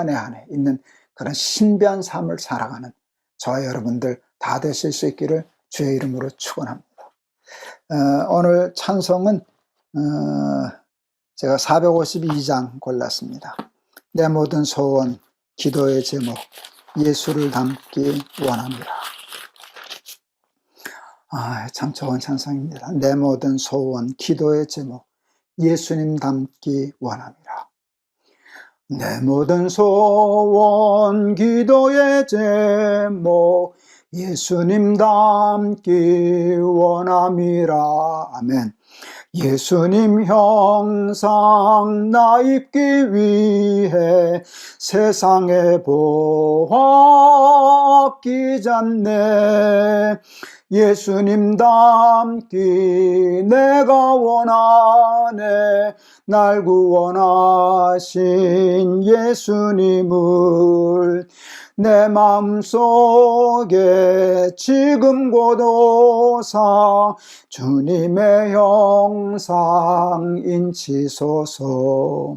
내 안에 있는 그런 신비한 삶을 살아가는 저와 여러분들 다 되실 수 있기를 주의 이름으로 축원합니다. 오늘 찬송은 제가 452장 골랐습니다. 내 모든 소원, 기도의 제목, 예수를 닮기 원합니다. 참 좋은 찬송입니다. 내 모든 소원, 기도의 제목, 예수님 닮기 원합니다. 내 모든 소원, 기도의 제목, 예수님 닮기 원함이라. 아멘. 예수님 형상 나 입기 위해 세상에 보아 끼잖네. 예수님 닮기 내가 원하네. 날 구원하신 예수님을 내 마음속에 지금 고도사 주님의 형상 인치소서.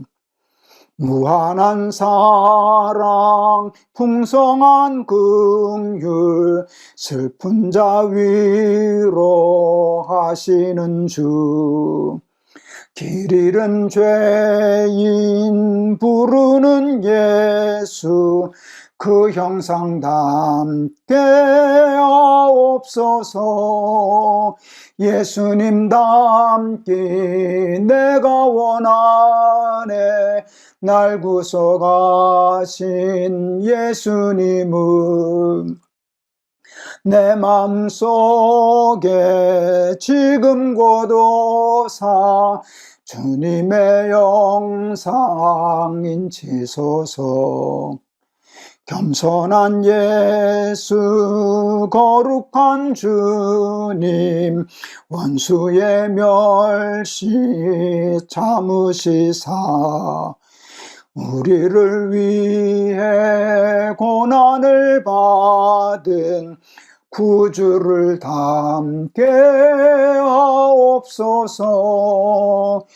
무한한 사랑 풍성한 긍휼 슬픈 자 위로하시는 주. 길 잃은 죄인 부르는 예수 그 형상 닮게 하옵소서. 예수님 닮기 내가 원하네. 날 구속하신 예수님은 내 마음속에 지금 고도사 주님의 영상 인치소서. 겸손한 예수 거룩한 주님 원수의 멸시 참으시사 우리를 위해 고난을 받은 구주를 닮게 하옵소서.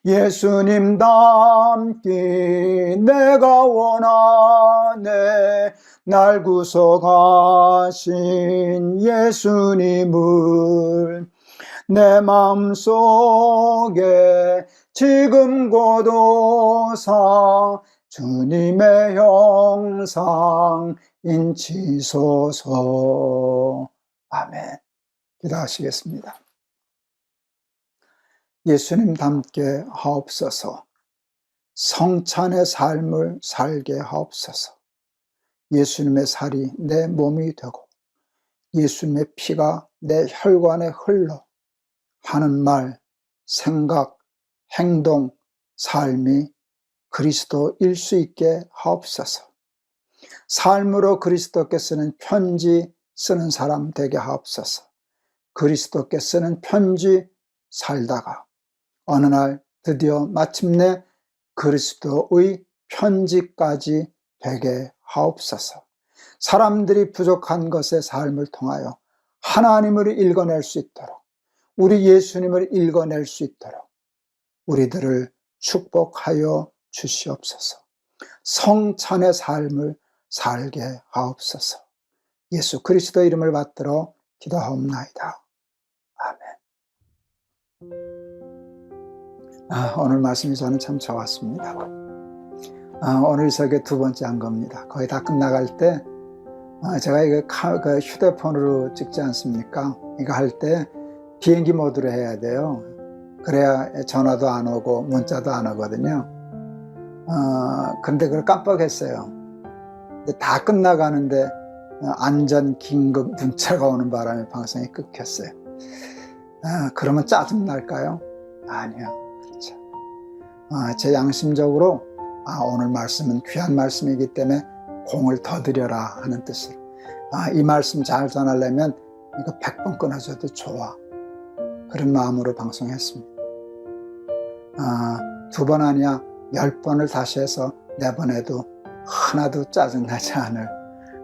예수님 닮기 내가 원하네. 날 구속하신 예수님을 내 마음속에 지금 고도사 주님의 형상 인치소서. 아멘. 기도하시겠습니다. 예수님 닮게 하옵소서. 성찬의 삶을 살게 하옵소서. 예수님의 살이 내 몸이 되고 예수님의 피가 내 혈관에 흘러 하는 말, 생각, 행동, 삶이 그리스도일 수 있게 하옵소서. 삶으로 그리스도께 쓰는 편지 쓰는 사람 되게 하옵소서. 그리스도께 쓰는 편지 살다가 어느 날 드디어 마침내 그리스도의 편지까지 되게 하옵소서. 사람들이 부족한 것의 삶을 통하여 하나님을 읽어낼 수 있도록, 우리 예수님을 읽어낼 수 있도록 우리들을 축복하여 주시옵소서. 성찬의 삶을 살게 하옵소서. 예수 그리스도 이름을 받들어 기도하옵나이다. 아멘. 오늘 말씀이 저는 참 좋았습니다. 오늘 설교 두 번째 한 겁니다. 거의 다 끝나갈 때 제가 이거 휴대폰으로 찍지 않습니까? 이거 할 때 비행기 모드로 해야 돼요. 그래야 전화도 안 오고 문자도 안 오거든요. 그런데 그걸 깜빡했어요. 근데 다 끝나가는데 안전 긴급 문자가 오는 바람에 방송이 끊겼어요. 그러면 짜증 날까요? 아니요. 그렇죠. 제 양심적으로 오늘 말씀은 귀한 말씀이기 때문에 공을 더 드려라 하는 뜻으로 이 말씀 잘 전하려면 이거 100번 끊어줘도 좋아. 그런 마음으로 방송했습니다. 2번 아니야 10번을 다시 해서 내보내도 하나도 짜증나지 않을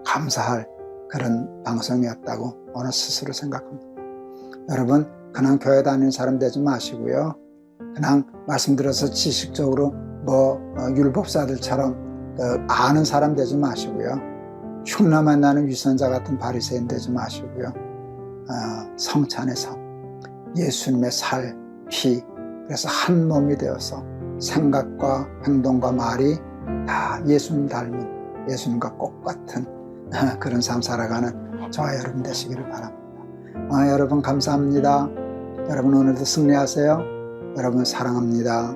감사할 그런 방송이었다고 오늘 스스로 생각합니다. 여러분, 그냥 교회 다니는 사람 되지 마시고요. 그냥 말씀드려서 지식적으로 율법사들처럼 아는 사람 되지 마시고요. 흉내만 나는 위선자 같은 바리새인 되지 마시고요. 성찬의 삶, 예수님의 살, 피, 그래서 한 몸이 되어서 생각과 행동과 말이 다 예수님 닮은, 예수님과 똑같은 그런 삶 살아가는 저와 여러분 되시기를 바랍니다. 여러분 감사합니다. 여러분 오늘도 승리하세요. 여러분 사랑합니다.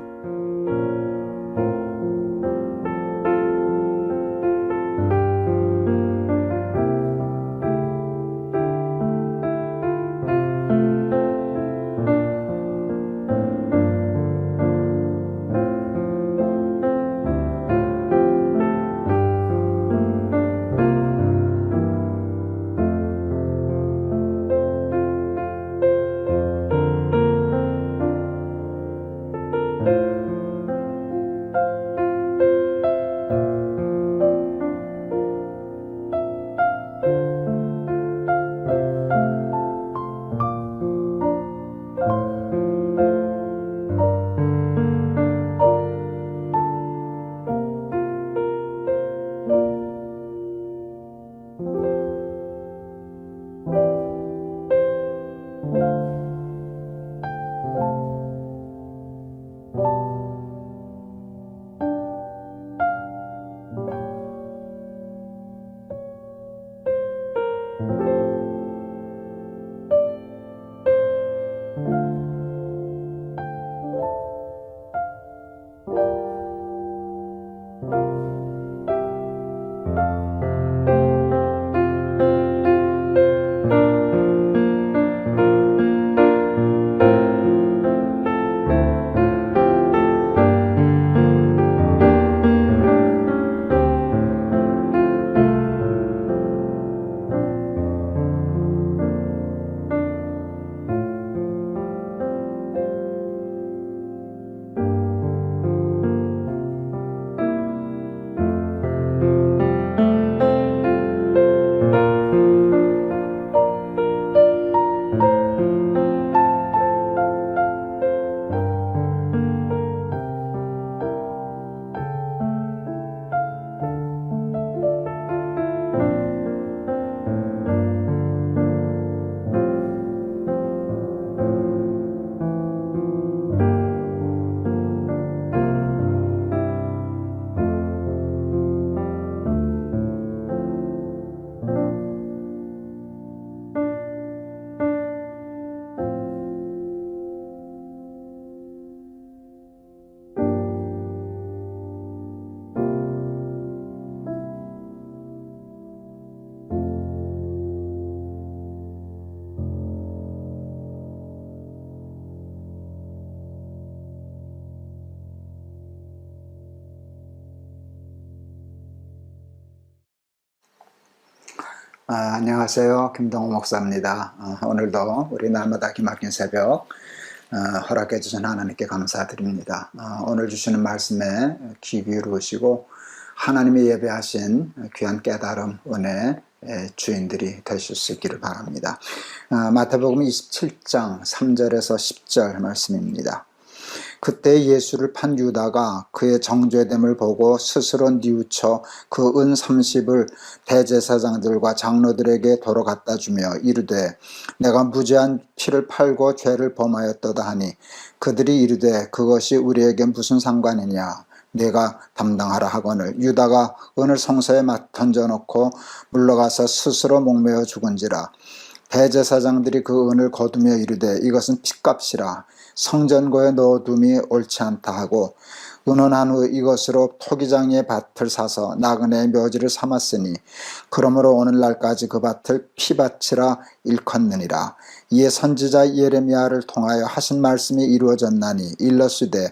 안녕하세요. 김동호 목사입니다. 오늘도 우리 날마다 기막힌 새벽 허락해 주신 하나님께 감사드립니다. 오늘 주시는 말씀에 귀 기울이시고 하나님이 예배하신 귀한 깨달음, 은혜 주인들이 되실 수 있기를 바랍니다. 마태복음 27장 3절에서 10절 말씀입니다. 그때 예수를 판 유다가 그의 정죄됨을 보고 스스로 뉘우쳐 그 은 30을 대제사장들과 장로들에게 도로 갖다 주며 이르되 내가 무죄한 피를 팔고 죄를 범하였도다 하니 그들이 이르되 그것이 우리에게 무슨 상관이냐 내가 담당하라 하거늘 유다가 은을 성소에 던져놓고 물러가서 스스로 목매어 죽은지라 대제사장들이 그 은을 거두며 이르되 이것은 핏값이라 성전고에 넣어둠이 옳지 않다 하고 은혼한 후 이것으로 토기장의 밭을 사서 나그네의 묘지를 삼았으니 그러므로 오늘날까지 그 밭을 피밭이라 일컫느니라. 이에 선지자 예레미야를 통하여 하신 말씀이 이루어졌나니 일러스되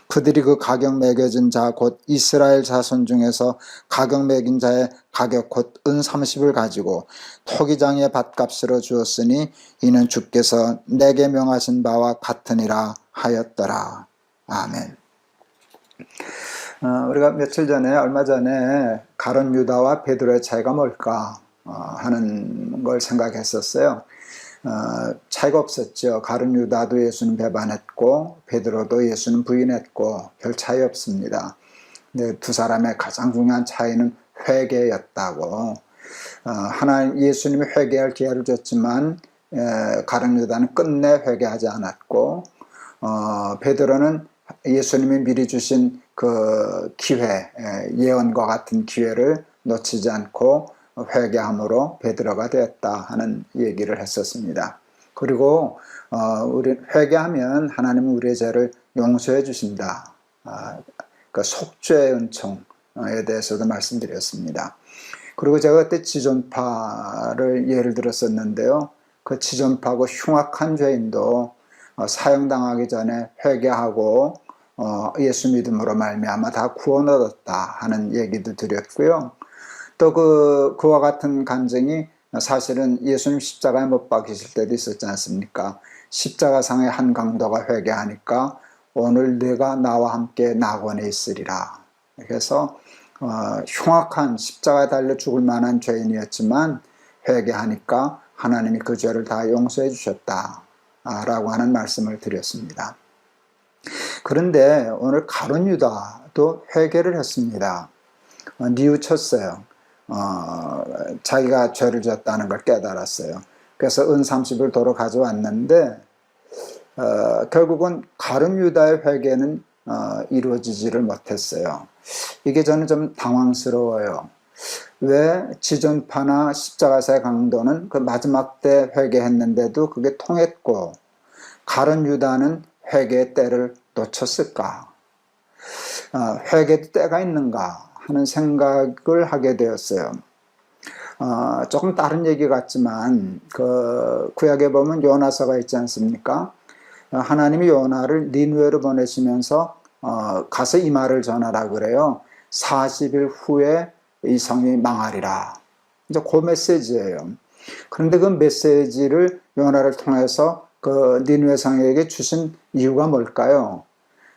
그들이 그 가격 매겨진 자 곧 이스라엘 자손 중에서 가격 매긴 자의 가격 곧 은 30을 가지고 토기장의 밭값으로 주었으니 이는 주께서 내게 명하신 바와 같으니라 하였더라. 아멘. 우리가 며칠 전에 얼마 전에 가룟 유다와 베드로의 차이가 뭘까 하는 걸 생각했었어요. 차이가 없었죠. 가룟 유다도 예수는 배반했고 베드로도 예수는 부인했고 별 차이 없습니다. 근데 두 사람의 가장 중요한 차이는 회개였다고. 예수님이 회개할 기회를 줬지만 가룟 유다는 끝내 회개하지 않았고 베드로는 예수님이 미리 주신 그 기회, 예언과 같은 기회를 놓치지 않고 회개함으로 베드로가 되었다 하는 얘기를 했었습니다. 그리고 우리 회개하면 하나님은 우리의 죄를 용서해 주신다. 그 속죄의 은총에 대해서도 말씀드렸습니다. 그리고 제가 그때 지존파를 예를 들었었는데요. 그 지존파고 흉악한 죄인도 사형당하기 전에 회개하고 예수 믿음으로 말미암아 다 구원 얻었다 하는 얘기도 드렸고요. 또 그와 같은 간증이 사실은 예수님 십자가에 못 박히실 때도 있었지 않습니까? 십자가상의 한 강도가 회개하니까 오늘 내가 나와 함께 낙원에 있으리라. 그래서 흉악한 십자가에 달려 죽을 만한 죄인이었지만 회개하니까 하나님이 그 죄를 다 용서해 주셨다 라고 하는 말씀을 드렸습니다. 그런데 오늘 가룟 유다도 회개를 했습니다. 뉘우쳤어요. 자기가 죄를 졌다는 걸 깨달았어요. 그래서 은 30을 도로 가져왔는데 결국은 가룟 유다의 회개는 이루어지지를 못했어요. 이게 저는 좀 당황스러워요. 왜 지존파나 십자가사의 강도는 그 마지막 때 회개했는데도 그게 통했고 가룟 유다는 회개의 때를 놓쳤을까? 회개의 때가 있는가 하는 생각을 하게 되었어요. 조금 다른 얘기 같지만 그 구약에 보면 요나서가 있지 않습니까? 하나님이 요나를 니느웨로 보내시면서 가서 이 말을 전하라 그래요. 40일 후에 이 성이 망하리라. 이제 그 메시지예요. 그런데 그 메시지를 요나를 통해서 그 니느웨 성에게 주신 이유가 뭘까요?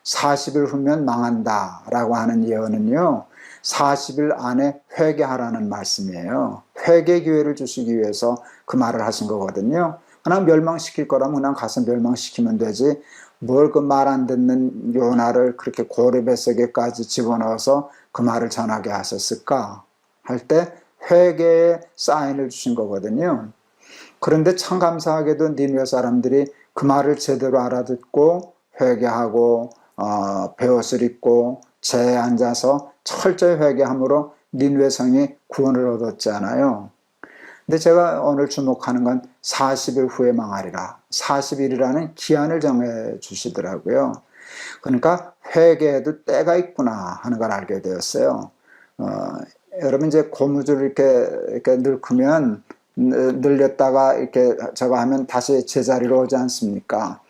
40일 후면 망한다라고 하는 예언은요. 40일 안에 회개하라는 말씀이에요. 회개 기회를 주시기 위해서 그 말을 하신 거거든요. 그냥 멸망시킬 거라면 그냥 가서 멸망시키면 되지. 뭘 그 말 안 듣는 요나를 그렇게 고레뱃속에까지 집어넣어서 그 말을 전하게 하셨을까? 할 때 회개의 사인을 주신 거거든요. 그런데 참 감사하게도 니느웨 사람들이 그 말을 제대로 알아듣고 회개하고 베옷을 입고 제에 앉아서 철저히 회개함으로 니느웨 성이 구원을 얻었잖아요. 근데 제가 오늘 주목하는 건 40일 후에 망하리라. 40일이라는 기한을 정해 주시더라고요. 그러니까 회개에도 때가 있구나 하는 걸 알게 되었어요. 여러분 이제 고무줄을 이렇게 늙으면 늘렸다가 이렇게 저거 하면 다시 제자리로 오지 않습니까?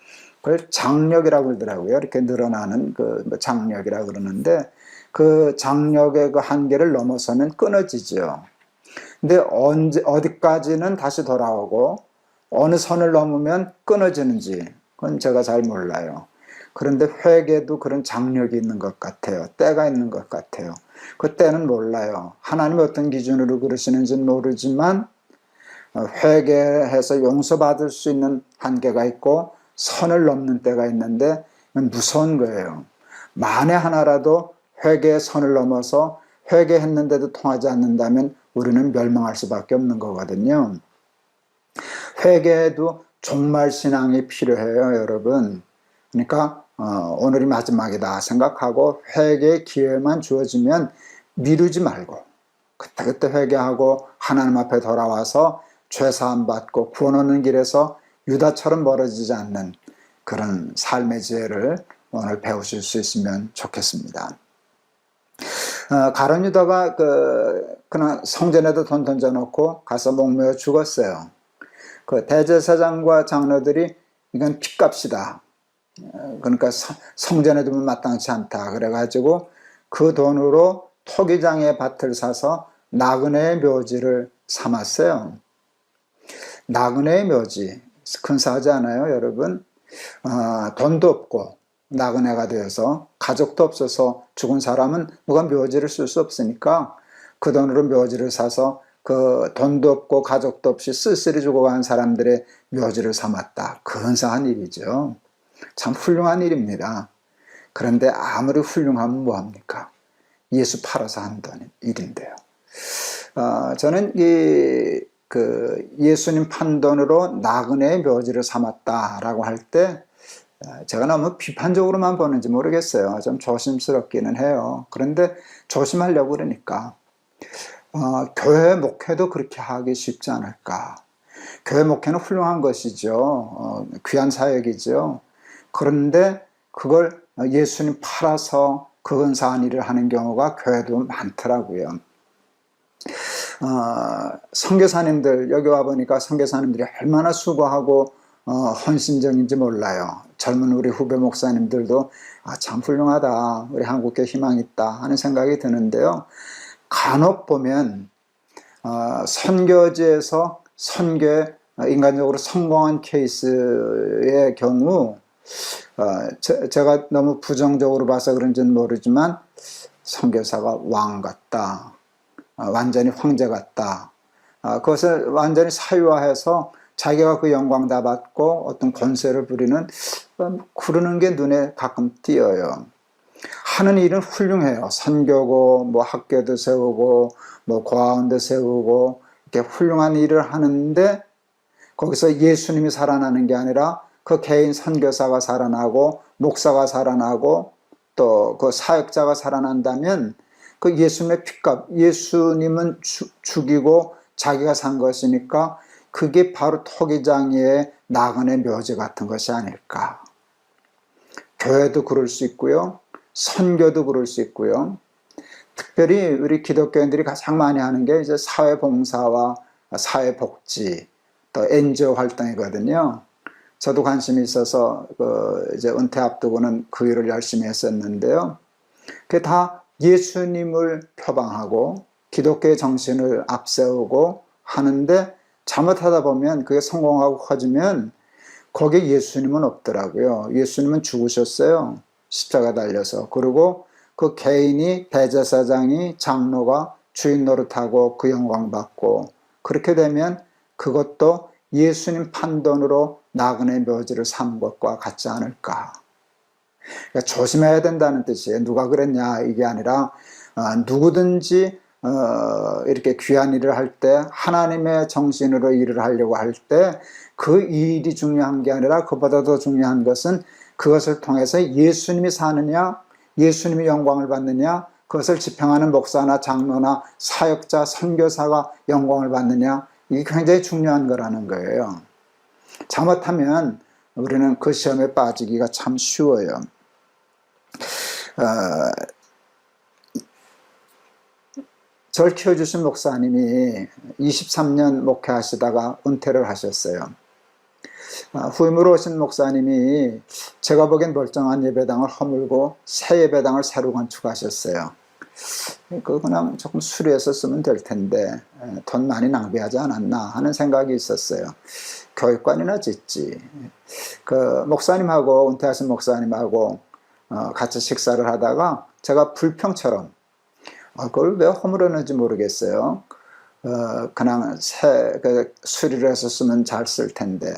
그걸 장력이라고 그러더라고요. 이렇게 늘어나는 그 장력이라고 그러는데 그 장력의 그 한계를 넘어서면 끊어지죠. 근데 어디까지는 다시 돌아오고 어느 선을 넘으면 끊어지는지 그건 제가 잘 몰라요. 그런데 회개도 그런 장력이 있는 것 같아요. 때가 있는 것 같아요. 그 때는 몰라요. 하나님이 어떤 기준으로 그러시는지는 모르지만 회개해서 용서받을 수 있는 한계가 있고 선을 넘는 때가 있는데 무서운 거예요. 만에 하나라도 회개의 선을 넘어서 회개했는데도 통하지 않는다면 우리는 멸망할 수밖에 없는 거거든요. 회개에도 종말신앙이 필요해요, 여러분. 그러니까 오늘이 마지막이다 생각하고 회개의 기회만 주어지면 미루지 말고 그때 회개하고 하나님 앞에 돌아와서 죄사함 받고 구원 얻는 길에서 유다처럼 멀어지지 않는 그런 삶의 지혜를 오늘 배우실 수 있으면 좋겠습니다. 가룟 유다가 그냥 성전에도 돈 던져놓고 가서 목매어 죽었어요. 그 대제사장과 장로들이 이건 핏값이다. 그러니까 성전에 두면 마땅치 않다. 그래가지고 그 돈으로 토기장의 밭을 사서 나그네의 묘지를 삼았어요. 나그네의 묘지 근사하지 않아요, 여러분? 돈도 없고 나그네가 되어서 가족도 없어서 죽은 사람은 누가 묘지를 쓸 수 없으니까 그 돈으로 묘지를 사서 그 돈도 없고 가족도 없이 쓸쓸히 죽어가는 사람들의 묘지를 삼았다. 근사한 일이죠. 참 훌륭한 일입니다. 그런데 아무리 훌륭하면 뭐합니까? 예수 팔아서 한다는 일인데요. 저는 예수님 판돈으로 나그네의 묘지를 삼았다라고 할 때 제가 너무 비판적으로만 보는지 모르겠어요. 좀 조심스럽기는 해요. 그런데 조심하려고 그러니까 교회 목회도 그렇게 하기 쉽지 않을까. 교회 목회는 훌륭한 것이죠. 귀한 사역이죠. 그런데 그걸 예수님 팔아서 그 근사한 일을 하는 경우가 교회도 많더라고요. 선교사님들 여기 와보니까 선교사님들이 얼마나 수고하고 헌신적인지 몰라요. 젊은 우리 후배 목사님들도 참 훌륭하다, 우리 한국교회 희망이 있다 하는 생각이 드는데요. 간혹 보면 선교지에서 선교에 인간적으로 성공한 케이스의 경우 제가 너무 부정적으로 봐서 그런지는 모르지만 선교사가 왕 같다, 완전히 황제 같다, 그것을 완전히 사유화해서 자기가 그 영광 다 받고 어떤 권세를 부리는 그러는 게 눈에 가끔 띄어요. 하는 일은 훌륭해요. 선교고 뭐 학교도 세우고 뭐 고아원도 세우고 이렇게 훌륭한 일을 하는데 거기서 예수님이 살아나는 게 아니라 그 개인 선교사가 살아나고 목사가 살아나고 또 그 사역자가 살아난다면 그 예수님의 핏값, 예수님은 죽이고 자기가 산 것이니까 그게 바로 토기장이의 나그네 묘지 같은 것이 아닐까. 교회도 그럴 수 있고요. 선교도 그럴 수 있고요. 특별히 우리 기독교인들이 가장 많이 하는 게 이제 사회봉사와 사회복지, 또 NGO 활동이거든요. 저도 관심이 있어서 이제 은퇴 앞두고는 그 일을 열심히 했었는데요. 그게 다 예수님을 표방하고 기독교의 정신을 앞세우고 하는데 잘못하다 보면 그게 성공하고 커지면 거기에 예수님은 없더라고요. 예수님은 죽으셨어요. 십자가 달려서. 그리고 그 개인이 대제사장이 장로가 주인 노릇하고 그 영광 받고 그렇게 되면 그것도 예수님 판돈으로 나그네 묘지를 삼은 것과 같지 않을까. 그러니까 조심해야 된다는 뜻이에요. 누가 그랬냐 이게 아니라 누구든지 이렇게 귀한 일을 할 때 하나님의 정신으로 일을 하려고 할 때 그 일이 중요한 게 아니라 그보다 더 중요한 것은 그것을 통해서 예수님이 사느냐 예수님이 영광을 받느냐 그것을 집행하는 목사나 장로나 사역자 선교사가 영광을 받느냐 이게 굉장히 중요한 거라는 거예요. 잘못하면 우리는 그 시험에 빠지기가 참 쉬워요. 저를 키워주신 목사님이 23년 목회하시다가 은퇴를 하셨어요. 후임으로 오신 목사님이 제가 보기엔 멀쩡한 예배당을 허물고 새 예배당을 새로 건축하셨어요. 그냥 조금 수리해서 쓰면 될 텐데 돈 많이 낭비하지 않았나 하는 생각이 있었어요. 교육관이나 짓지. 그 목사님하고 은퇴하신 목사님하고 같이 식사를 하다가 제가 불평처럼 그걸 왜 허물었는지 모르겠어요. 그냥 수리를 해서 쓰면 잘 쓸 텐데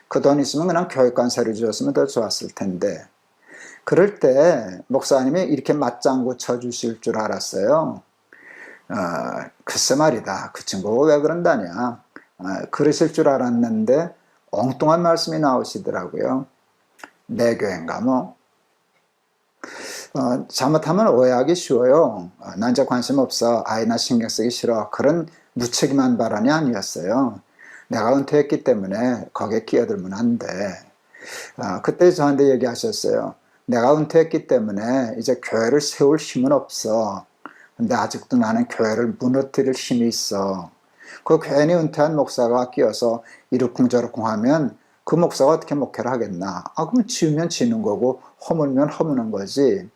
그 돈 있으면 그냥 교육관 새로 지었으면 더 좋았을 텐데 그럴 때 목사님이 이렇게 맞장구 쳐주실 줄 알았어요. 글쎄 말이다. 그 친구가 왜 그런다냐. 그러실 줄 알았는데 엉뚱한 말씀이 나오시더라고요. 내 교회인가 뭐. 잘못하면 오해하기 쉬워요. 난 이제 관심 없어. 나 신경 쓰기 싫어. 그런 무책임한 발언이 아니었어요. 내가 은퇴했기 때문에 거기에 끼어들면 안 돼. 그때 저한테 얘기하셨어요. 내가 은퇴했기 때문에 이제 교회를 세울 힘은 없어. 근데 아직도 나는 교회를 무너뜨릴 힘이 있어. 그 괜히 은퇴한 목사가 끼어서 이러쿵저러쿵 하면 그 목사가 어떻게 목회를 하겠나. 그럼 지으면 지는 거고 허물면 허무는 거지.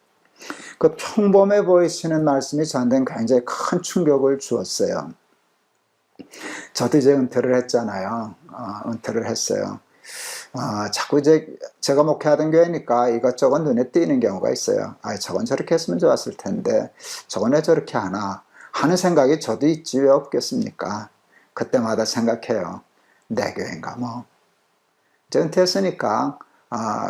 그 평범해 보이시는 말씀이 저한테는 굉장히 큰 충격을 주었어요. 저도 이제 은퇴를 했잖아요. 은퇴를 했어요. 자꾸 이제 제가 목회하던 교회니까 이것저것 눈에 띄는 경우가 있어요. 저건 저렇게 했으면 좋았을 텐데 저건 왜 저렇게 하나. 하는 생각이 저도 있지 왜 없겠습니까? 그때마다 생각해요. 내 교회인가 뭐. 이제 은퇴했으니까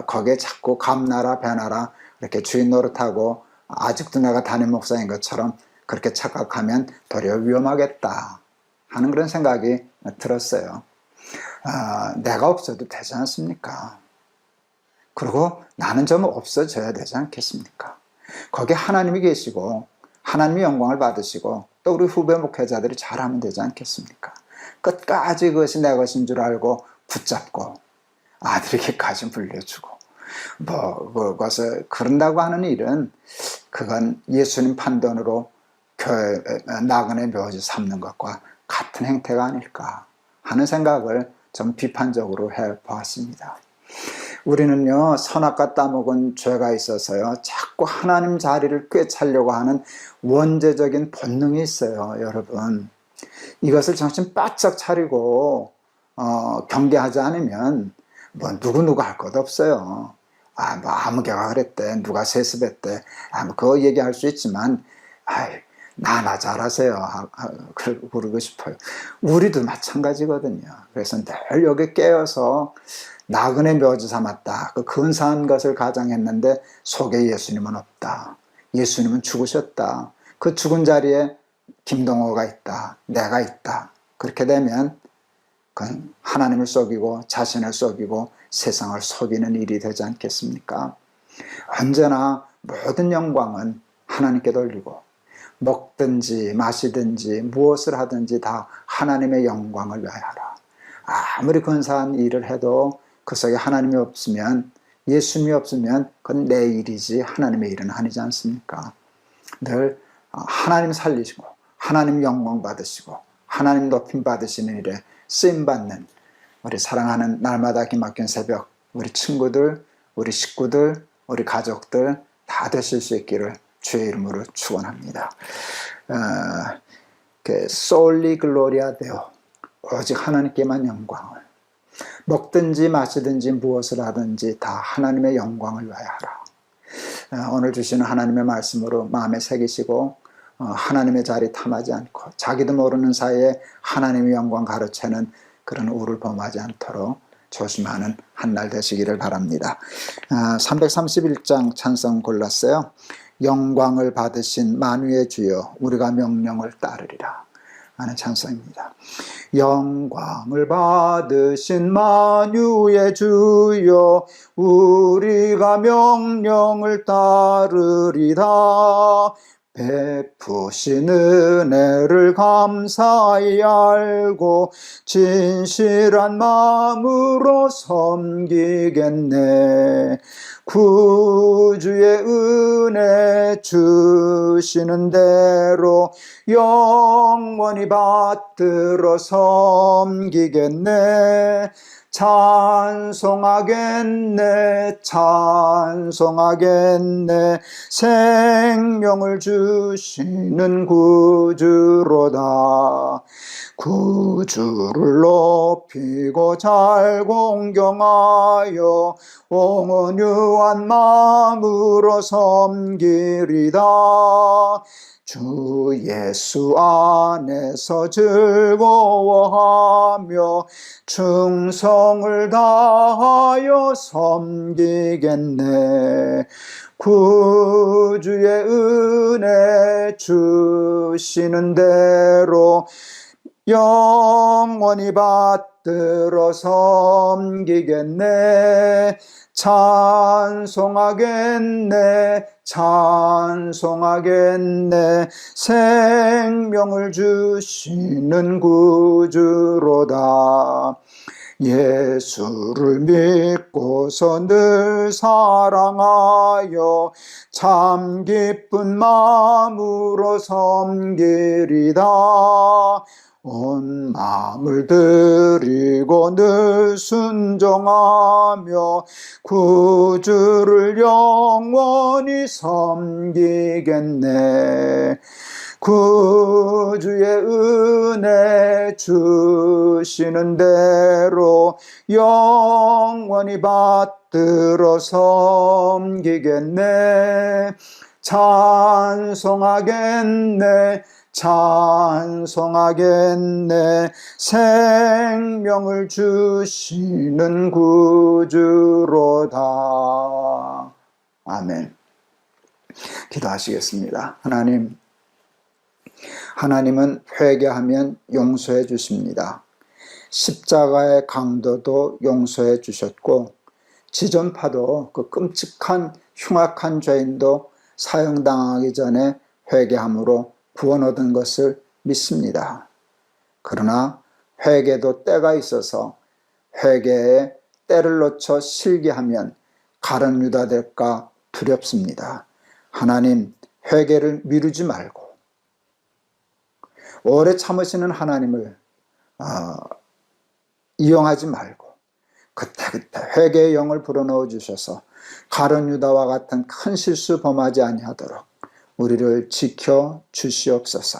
거기에 자꾸 감나라 배나라 이렇게 주인 노릇하고 아직도 내가 담임 목사인 것처럼 그렇게 착각하면 도리어 위험하겠다 하는 그런 생각이 들었어요. 내가 없어도 되지 않습니까? 그리고 나는 좀 없어져야 되지 않겠습니까? 거기에 하나님이 계시고 하나님이 영광을 받으시고 또 우리 후배 목회자들이 잘하면 되지 않겠습니까? 끝까지 그것이 내 것인 줄 알고 붙잡고 아들에게까지 물려주고 그것을 그런다고 하는 일은 그건 예수님 판단으로 교회 나그네 묘지 삼는 것과 같은 행태가 아닐까 하는 생각을 좀 비판적으로 해보았습니다. 우리는요 선악과 따먹은 죄가 있어서요 자꾸 하나님 자리를 꿰차려고 하는 원죄적인 본능이 있어요. 여러분 이것을 정신 바짝 차리고 경계하지 않으면 뭐 누구 할 것 없어요. 뭐 아무개가 그랬대, 누가 세습했대, 뭐 그거 얘기할 수 있지만 나 잘하세요 그러고 싶어요. 우리도 마찬가지거든요. 그래서 늘 여기 깨어서 나그네 묘지 삼았다. 그 근사한 것을 가장했는데 속에 예수님은 없다. 예수님은 죽으셨다. 그 죽은 자리에 김동호가 있다. 내가 있다. 그렇게 되면 그건 하나님을 속이고 자신을 속이고 세상을 속이는 일이 되지 않겠습니까? 언제나 모든 영광은 하나님께 돌리고 먹든지 마시든지 무엇을 하든지 다 하나님의 영광을 위하여라. 아무리 근사한 일을 해도 그 속에 하나님이 없으면 예수님이 없으면 그건 내 일이지 하나님의 일은 아니지 않습니까? 늘 하나님 살리시고 하나님 영광 받으시고 하나님 높임 받으시는 일에 쓰임받는 우리 사랑하는 날마다 기막힌 새벽 우리 친구들, 우리 식구들, 우리 가족들 다 되실 수 있기를 주의 이름으로 축원합니다. 솔리 글로리아 데오 오직 하나님께만 영광을 먹든지 마시든지 무엇을 하든지 다 하나님의 영광을 위하여 하라. 오늘 주시는 하나님의 말씀으로 마음에 새기시고 하나님의 자리 탐하지 않고 자기도 모르는 사이에 하나님의 영광 가로채는 그런 우를 범하지 않도록 조심하는 한 날 되시기를 바랍니다. 331장 찬송 골랐어요. 영광을 받으신 만유의 주여 우리가 명령을 따르리라 하는 찬송입니다. 영광을 받으신 만유의 주여 우리가 명령을 따르리라. 베푸신 은혜를 감사히 알고 진실한 마음으로 섬기겠네. 구주의 은혜 주시는 대로 영원히 받들어 섬기겠네. 찬송하겠네 찬송하겠네 생명을 주시는 구주로다. 구주를 높이고 잘 공경하여 온유한 마음으로 섬기리다. 주 예수 안에서 즐거워하며 충성을 다하여 섬기겠네. 구주의 은혜 주시는 대로 영원히 받들어 섬기겠네. 찬송하겠네 찬송하겠네 생명을 주시는 구주로다. 예수를 믿고서 늘 사랑하여 참 기쁜 마음으로 섬기리다. 온 마음을 드리고 늘 순종하며 구주를 영원히 섬기겠네. 구주의 은혜 주시는 대로 영원히 받들어 섬기겠네. 찬송하겠네 찬송하겠네. 생명을 주시는 구주로다. 아멘. 기도하시겠습니다. 하나님은 회개하면 용서해 주십니다. 십자가의 강도도 용서해 주셨고 지존파도 그 끔찍한 흉악한 죄인도 사형당하기 전에 회개함으로 구원 얻은 것을 믿습니다. 그러나 회개도 때가 있어서 회개에 때를 놓쳐 실기하면 가룟 유다 될까 두렵습니다. 하나님, 회개를 미루지 말고 오래 참으시는 하나님을 이용하지 말고 그때그때 회개의 영을 불어넣어 주셔서 가룟 유다와 같은 큰 실수 범하지 아니하도록 우리를 지켜 주시옵소서.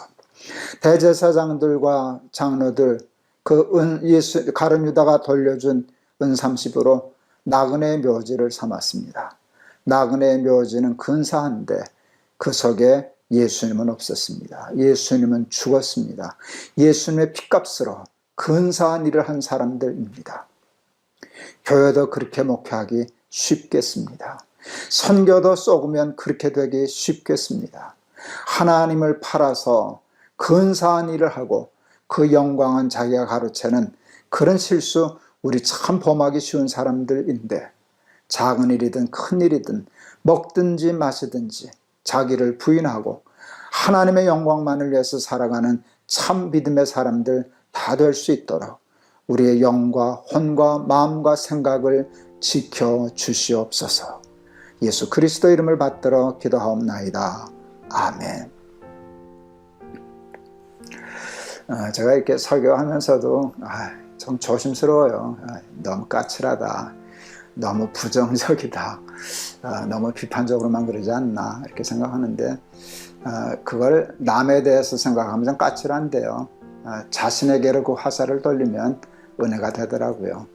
대제사장들과 장로들 가룟 유다가 돌려준 은 30으로 나그네의 묘지를 삼았습니다. 나그네의 묘지는 근사한데 그 속에 예수님은 없었습니다. 예수님은 죽었습니다. 예수님의 핏값으로 근사한 일을 한 사람들입니다. 교회도 그렇게 목회하기 쉽겠습니다. 선교도 쏘으면 그렇게 되기 쉽겠습니다. 하나님을 팔아서 근사한 일을 하고 그 영광은 자기가 가로채는 그런 실수 우리 참 범하기 쉬운 사람들인데 작은 일이든 큰 일이든 먹든지 마시든지 자기를 부인하고 하나님의 영광만을 위해서 살아가는 참 믿음의 사람들 다 될 수 있도록 우리의 영과 혼과 마음과 생각을 지켜 주시옵소서. 예수 그리스도 이름을 받들어 기도하옵나이다. 아멘. 제가 이렇게 설교하면서도 좀 조심스러워요. 너무 까칠하다, 너무 부정적이다, 너무 비판적으로만 그러지 않나 이렇게 생각하는데 그걸 남에 대해서 생각하면 좀 까칠한데요. 자신에게로 그 화살을 돌리면 은혜가 되더라고요.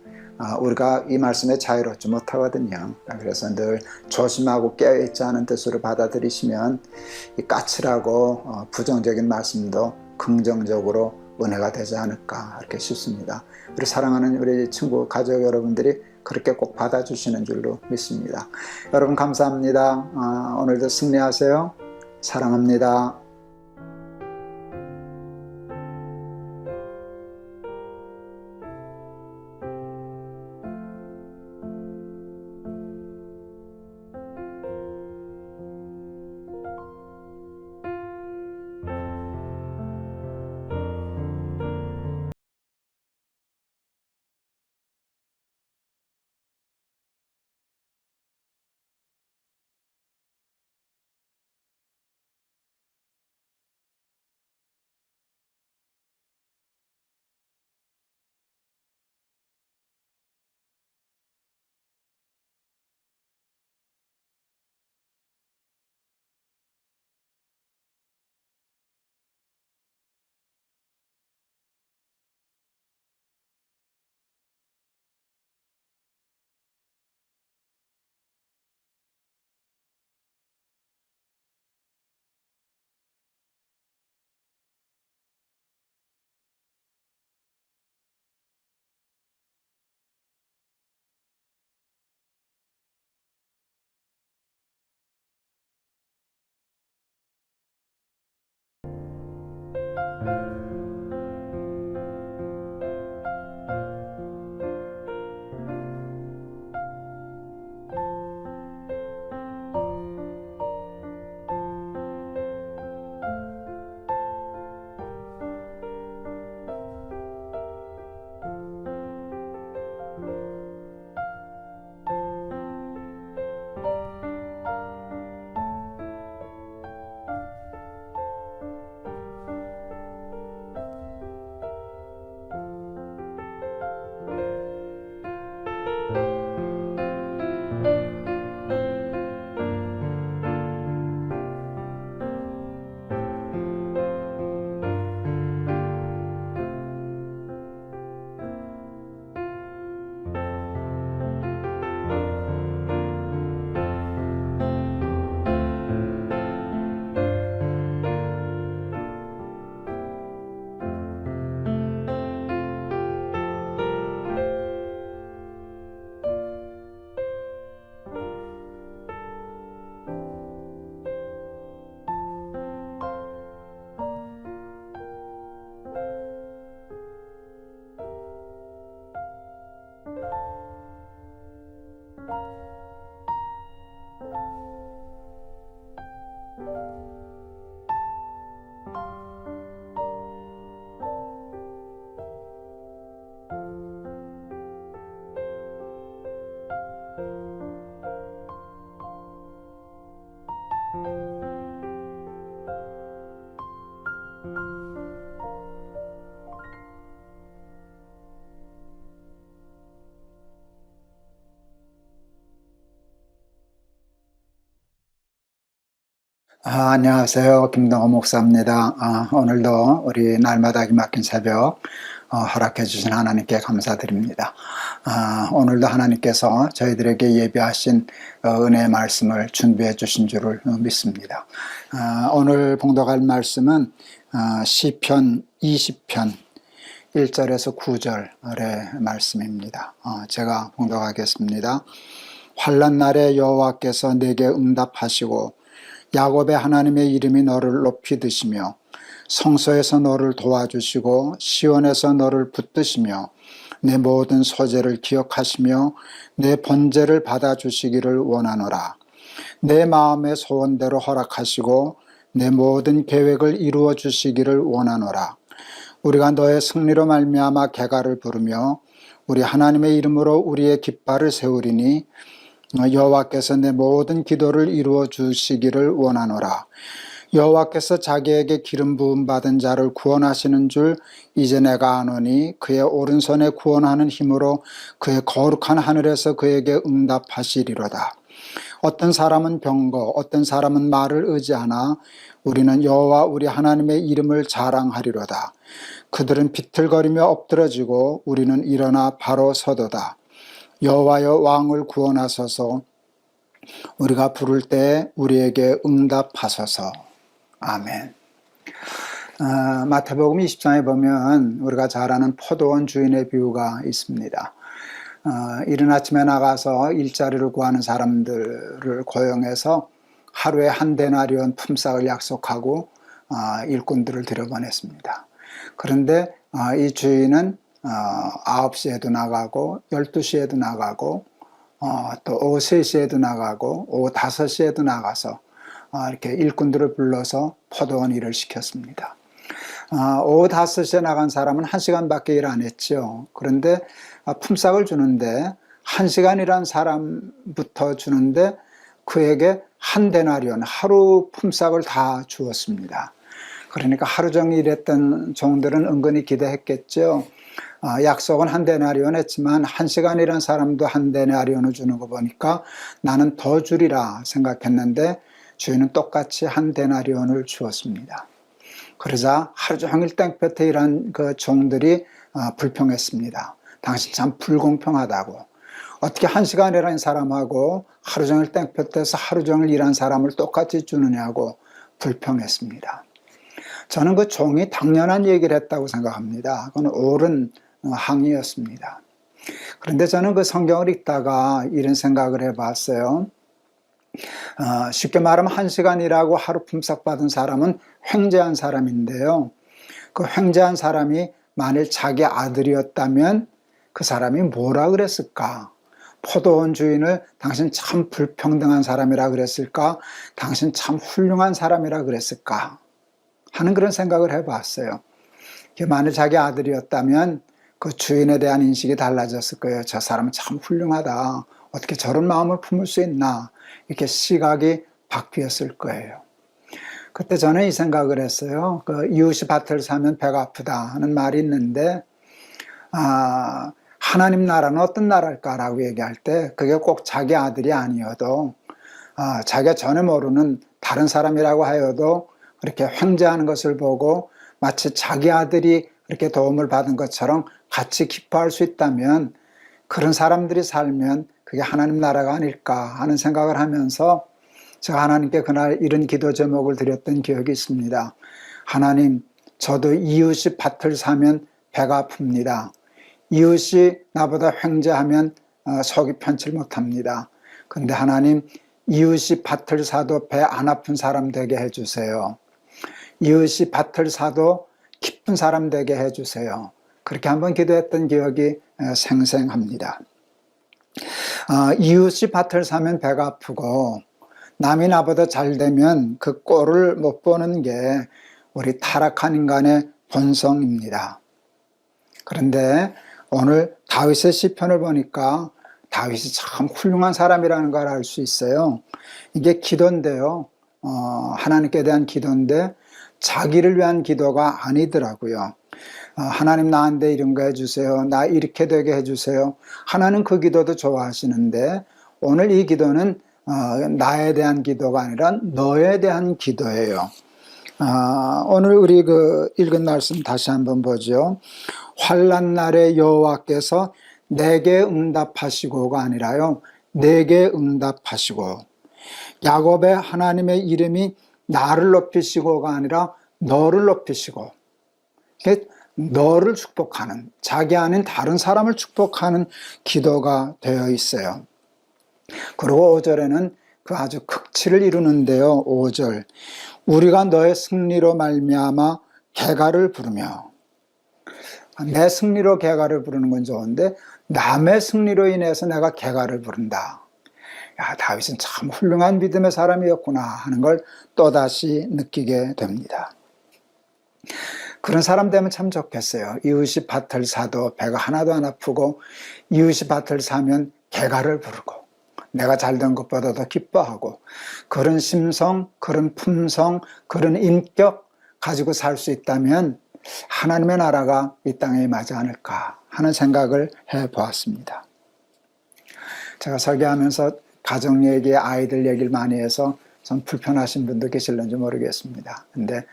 우리가 이 말씀에 자유롭지 못하거든요. 그래서 늘 조심하고 깨어있지 않은 뜻으로 받아들이시면 이 까칠하고 부정적인 말씀도 긍정적으로 은혜가 되지 않을까 이렇게 싶습니다. 우리 사랑하는 우리 친구 가족 여러분들이 그렇게 꼭 받아주시는 줄로 믿습니다. 여러분 감사합니다. 오늘도 승리하세요. 사랑합니다. 안녕하세요. 김동호 목사입니다. 오늘도 우리 날마다 기막힌 새벽 허락해 주신 하나님께 감사드립니다. 오늘도 하나님께서 저희들에게 예비하신 은혜의 말씀을 준비해 주신 줄을 믿습니다. 오늘 봉독할 말씀은 시편 20편 1절에서 9절의 말씀입니다. 제가 봉독하겠습니다. 환난 날에 여호와께서 내게 응답하시고 야곱의 하나님의 이름이 너를 높이 드시며 성소에서 너를 도와주시고 시온에서 너를 붙드시며 내 모든 소재를 기억하시며 내 번제를 받아주시기를 원하노라. 내 마음의 소원대로 허락하시고 내 모든 계획을 이루어 주시기를 원하노라. 우리가 너의 승리로 말미암아 개가를 부르며 우리 하나님의 이름으로 우리의 깃발을 세우리니 여호와께서 내 모든 기도를 이루어 주시기를 원하노라. 여호와께서 자기에게 기름 부음 받은 자를 구원하시는 줄 이제 내가 아노니 그의 오른손에 구원하는 힘으로 그의 거룩한 하늘에서 그에게 응답하시리로다. 어떤 사람은 병거, 어떤 사람은 말을 의지하나 우리는 여호와 우리 하나님의 이름을 자랑하리로다. 그들은 비틀거리며 엎드러지고 우리는 일어나 바로 서도다. 여호와여 왕을 구원하소서. 우리가 부를 때 우리에게 응답하소서. 아멘. 마태복음 20장에 보면 우리가 잘 아는 포도원 주인의 비유가 있습니다. 이른 아침에 나가서 일자리를 구하는 사람들을 고용해서 하루에 한 데나리온 품삯을 약속하고 일꾼들을 들여보냈습니다. 그런데 이 주인은 9시에도 나가고 12시에도 나가고 또 오후 3시에도 나가고 오후 5시에도 나가서 이렇게 일꾼들을 불러서 포도원 일을 시켰습니다. 오후 5시에 나간 사람은 1시간밖에 일 안 했죠. 그런데 품삯을 주는데 1시간이란 사람부터 주는데 그에게 한 데나리온 하루 품삯을 다 주었습니다. 그러니까 하루 종일 일했던 종들은 은근히 기대했겠죠. 약속은 한 데나리온 했지만 1시간이란 사람도 한 데나리온을 주는 거 보니까 나는 더 주리라 생각했는데 주인은 똑같이 한 데나리온을 주었습니다. 그러자 하루 종일 땡볕에 일한 그 종들이 불평했습니다. 당신 참 불공평하다고. 어떻게 1시간이라는 사람하고 하루 종일 땡볕에서 하루 종일 일한 사람을 똑같이 주느냐고 불평했습니다. 저는 그 종이 당연한 얘기를 했다고 생각합니다. 그건 옳은 항의였습니다. 그런데 저는 그 성경을 읽다가 이런 생각을 해봤어요. 쉽게 말하면 1시간이라고 하루 품삯 받은 사람은 횡재한 사람인데요. 그 횡재한 사람이 만일 자기 아들이었다면 그 사람이 뭐라 그랬을까? 포도원 주인을 당신 참 불평등한 사람이라 그랬을까? 당신 참 훌륭한 사람이라 그랬을까? 하는 그런 생각을 해봤어요. 만일 자기 아들이었다면 그 주인에 대한 인식이 달라졌을 거예요. 저 사람은 참 훌륭하다. 어떻게 저런 마음을 품을 수 있나. 이렇게 시각이 바뀌었을 거예요. 그때 저는 이 생각을 했어요. 그 이웃이 밭을 사면 배가 아프다 하는 말이 있는데 하나님 나라는 어떤 나라일까라고 얘기할 때 그게 꼭 자기 아들이 아니어도 자기가 전혀 모르는 다른 사람이라고 하여도 그렇게 횡재하는 것을 보고 마치 자기 아들이 그렇게 도움을 받은 것처럼 같이 기뻐할 수 있다면 그런 사람들이 살면 그게 하나님 나라가 아닐까 하는 생각을 하면서 제가 하나님께 그날 이런 기도 제목을 드렸던 기억이 있습니다. 하나님, 저도 이웃이 밭을 사면 배가 아픕니다. 이웃이 나보다 횡재하면 속이 편치 못합니다. 그런데 하나님, 이웃이 밭을 사도 배 안 아픈 사람 되게 해주세요. 이웃이 밭을 사도 기쁜 사람 되게 해주세요. 그렇게 한번 기도했던 기억이 생생합니다. 이웃이 밭을 사면 배가 아프고 남이 나보다 잘 되면 그 꼴을 못 보는 게 우리 타락한 인간의 본성입니다. 그런데 오늘 다윗의 시편을 보니까 다윗이 참 훌륭한 사람이라는 걸 알 수 있어요. 이게 기도인데요. 하나님께 대한 기도인데 자기를 위한 기도가 아니더라고요. 하나님 나한테 이런 거 해주세요. 나 이렇게 되게 해주세요. 하나님 그 기도도 좋아하시는데 오늘 이 기도는 나에 대한 기도가 아니라 너에 대한 기도예요. 오늘 우리 읽은 말씀 다시 한번 보죠. 환난 날에 여호와께서 내게 응답하시고가 아니라요, 내게 응답하시고. 야곱의 하나님의 이름이 나를 높이시고가 아니라 너를 높이시고, 너를 축복하는, 자기 아닌 다른 사람을 축복하는 기도가 되어 있어요. 그리고 5절에는 그 아주 극치를 이루는데요. 5절, 우리가 너의 승리로 말미암아 개가를 부르며. 내 승리로 개가를 부르는 건 좋은데 남의 승리로 인해서 내가 개가를 부른다. 야, 다윗은 참 훌륭한 믿음의 사람이었구나 하는 걸 또다시 느끼게 됩니다. 그런 사람 되면 참 좋겠어요. 이웃이 밭을 사도 배가 하나도 안 아프고, 이웃이 밭을 사면 개가를 부르고, 내가 잘된 것보다 더 기뻐하고, 그런 심성, 그런 품성, 그런 인격 가지고 살 수 있다면 하나님의 나라가 이 땅에 임하지 않을까 하는 생각을 해보았습니다. 제가 설교하면서 가정 얘기, 아이들 얘기를 많이 해서 좀 불편하신 분도 계실는지 모르겠습니다. 근데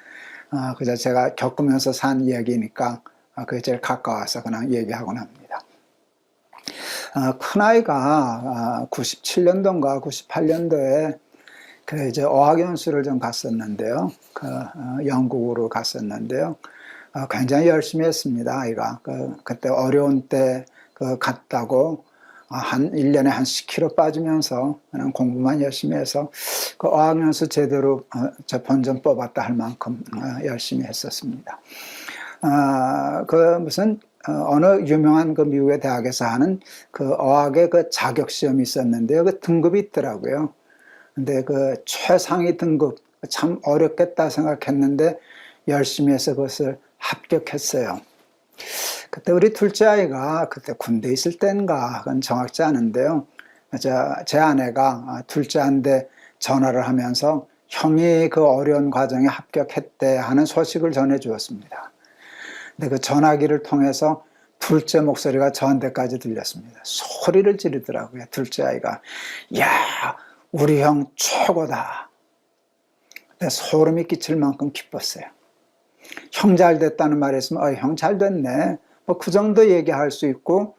그저 제가 겪으면서 산 이야기니까 그게 제일 가까워서 그냥 얘기하곤 합니다. 큰아이가 97년도인가 98년도에 이제 어학연수를 좀 갔었는데요. 영국으로 갔었는데요. 굉장히 열심히 했습니다, 아이가. 그때 어려운 때 갔다고 한 1년에 한 10kg 빠지면서 그냥 공부만 열심히 해서 어학연수 제대로 본전 뽑았다 할 만큼 열심히 했었습니다. 무슨 어느 유명한 미국의 대학에서 하는 어학의 자격 시험이 있었는데요. 등급이 있더라고요. 근데 최상위 등급, 참 어렵겠다 생각했는데 열심히 해서 그것을 합격했어요. 그때 우리 둘째 아이가 그때 군대 있을 때인가, 그건 정확지 않은데요. 제 아내가 둘째한테 전화를 하면서 형이 어려운 과정에 합격했대 하는 소식을 전해주었습니다. 근데 전화기를 통해서 둘째 목소리가 저한테까지 들렸습니다. 소리를 지르더라고요, 둘째 아이가. 야, 우리 형 최고다. 소름이 끼칠 만큼 기뻤어요. 형 잘 됐다는 말이 있으면 형 잘 됐네, 그 정도 얘기할 수 있고,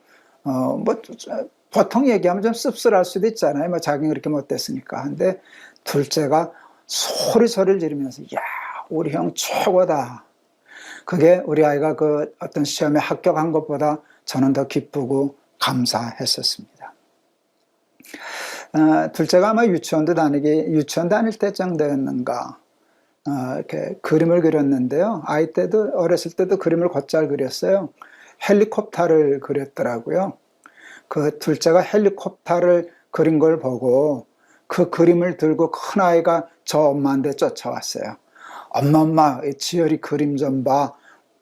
보통 얘기하면 좀 씁쓸할 수도 있잖아요. 자기는 그렇게 못됐으니까. 근데 둘째가 소리를 지르면서 야, 우리 형 최고다. 그게 우리 아이가 어떤 시험에 합격한 것보다 저는 더 기쁘고 감사했었습니다. 둘째가 아마 유치원 다닐 때 정도였는가, 이렇게 그림을 그렸는데요. 아이 때도, 어렸을 때도 그림을 곧잘 그렸어요. 헬리콥터를 그렸더라고요. 둘째가 헬리콥터를 그린 걸 보고 그 그림을 들고 큰아이가 저 엄마한테 쫓아왔어요. 엄마, 지열이 그림 좀 봐.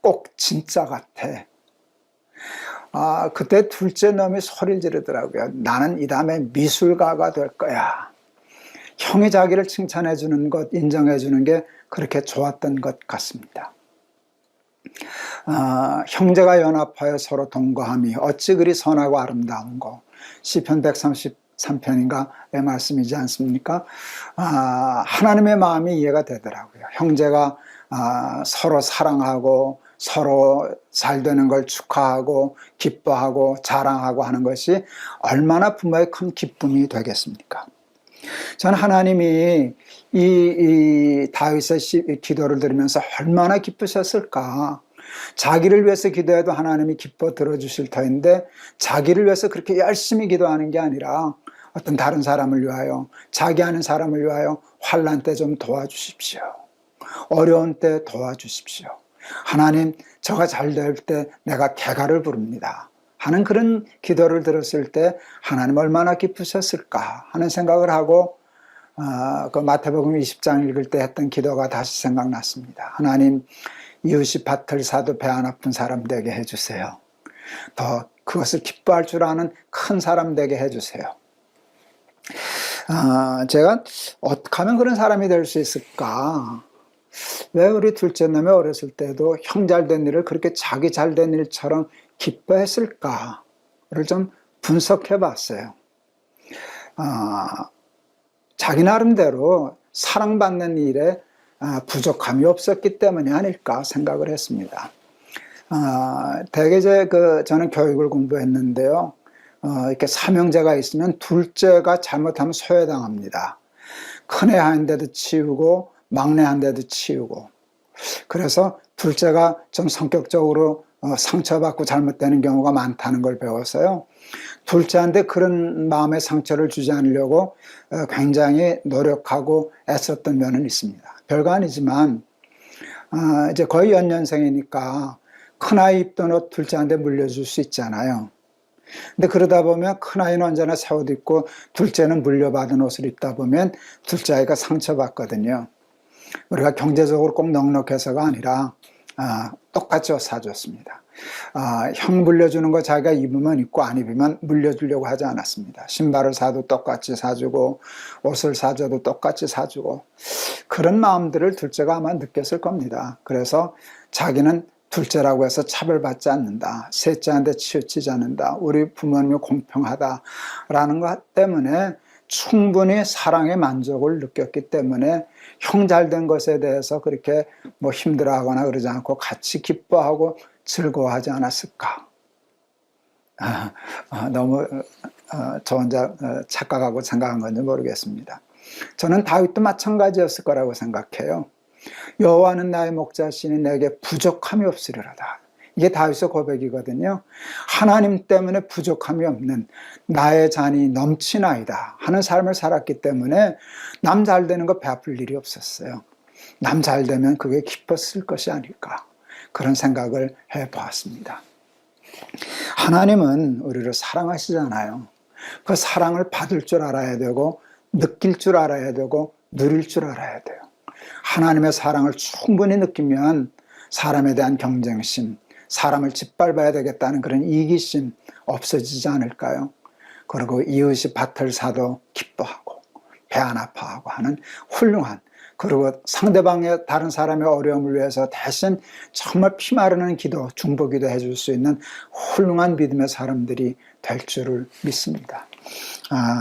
꼭 진짜 같아. 그때 둘째 놈이 소리를 지르더라고요. 나는 이 다음에 미술가가 될 거야. 형이 자기를 칭찬해 주는 것, 인정해 주는 게 그렇게 좋았던 것 같습니다. 형제가 연합하여 서로 동거함이 어찌 그리 선하고 아름다운고, 시편 133편인가의 말씀이지 않습니까? 하나님의 마음이 이해가 되더라고요. 형제가 서로 사랑하고 서로 잘 되는 걸 축하하고 기뻐하고 자랑하고 하는 것이 얼마나 부모의 큰 기쁨이 되겠습니까? 저는 하나님이 이 다윗의 기도를 들으면서 얼마나 기쁘셨을까. 자기를 위해서 기도해도 하나님이 기뻐 들어주실 터인데, 자기를 위해서 그렇게 열심히 기도하는 게 아니라 어떤 다른 사람을 위하여, 자기 아는 사람을 위하여 환난 때 좀 도와주십시오. 어려운 때 도와주십시오. 하나님, 저가 잘 될 때 내가 개가를 부릅니다 하는 그런 기도를 들었을 때 하나님 얼마나 기쁘셨을까 하는 생각을 하고, 마태복음 20장 읽을 때 했던 기도가 다시 생각났습니다. 하나님, 이웃이 밭을 사도 배 안 아픈 사람 되게 해주세요. 더 그것을 기뻐할 줄 아는 큰 사람 되게 해주세요. 제가 어떻게 하면 그런 사람이 될 수 있을까? 왜 우리 둘째 놈이 어렸을 때도 형 잘 된 일을 그렇게 자기 잘 된 일처럼 기뻐했을까를 좀 분석해 봤어요. 자기 나름대로 사랑받는 일에 부족함이 없었기 때문이 아닐까 생각을 했습니다. 대개 저는 교육을 공부했는데요. 이렇게 삼형제가 있으면 둘째가 잘못하면 소외당합니다. 큰애 한 대도 치우고 막내 한 대도 치우고. 그래서 둘째가 좀 성격적으로 상처받고 잘못되는 경우가 많다는 걸 배워서요. 둘째한테 그런 마음의 상처를 주지 않으려고 굉장히 노력하고 애썼던 면은 있습니다. 별거 아니지만 이제 거의 연년생이니까 큰아이 입던 옷 둘째한테 물려줄 수 있잖아요. 근데 그러다 보면 큰아이는 언제나 새 옷 입고 둘째는 물려받은 옷을 입다 보면 둘째 아이가 상처받거든요. 우리가 경제적으로 꼭 넉넉해서가 아니라 똑같이 옷 사줬습니다. 형 물려주는 거 자기가 입으면 입고 안 입으면 물려주려고 하지 않았습니다. 신발을 사도 똑같이 사주고 옷을 사줘도 똑같이 사주고 그런 마음들을 둘째가 아마 느꼈을 겁니다. 그래서 자기는 둘째라고 해서 차별받지 않는다. 셋째한테 치우치지 않는다. 우리 부모님이 공평하다라는 것 때문에 충분히 사랑의 만족을 느꼈기 때문에 형 잘된 것에 대해서 그렇게 힘들어하거나 그러지 않고 같이 기뻐하고 즐거워하지 않았을까. 너무 저 혼자 착각하고 생각한 건지 모르겠습니다. 저는 다윗도 마찬가지였을 거라고 생각해요. 여호와는 나의 목자시니 내게 부족함이 없으리로다. 이게 다윗의 고백이거든요. 하나님 때문에 부족함이 없는 나의 잔이 넘치나이다 하는 삶을 살았기 때문에 남 잘 되는 거 베풀 일이 없었어요. 남 잘 되면 그게 기뻤을 것이 아닐까 그런 생각을 해보았습니다. 하나님은 우리를 사랑하시잖아요. 그 사랑을 받을 줄 알아야 되고 느낄 줄 알아야 되고 누릴 줄 알아야 돼요. 하나님의 사랑을 충분히 느끼면 사람에 대한 경쟁심, 사람을 짓밟아야 되겠다는 그런 이기심 없어지지 않을까요? 그리고 이웃이 밭을 사도 기뻐하고 배 안 아파하고 하는 훌륭한, 그리고 상대방의 다른 사람의 어려움을 위해서 대신 정말 피마르는 기도, 중보기도 해줄 수 있는 훌륭한 믿음의 사람들이 될 줄을 믿습니다.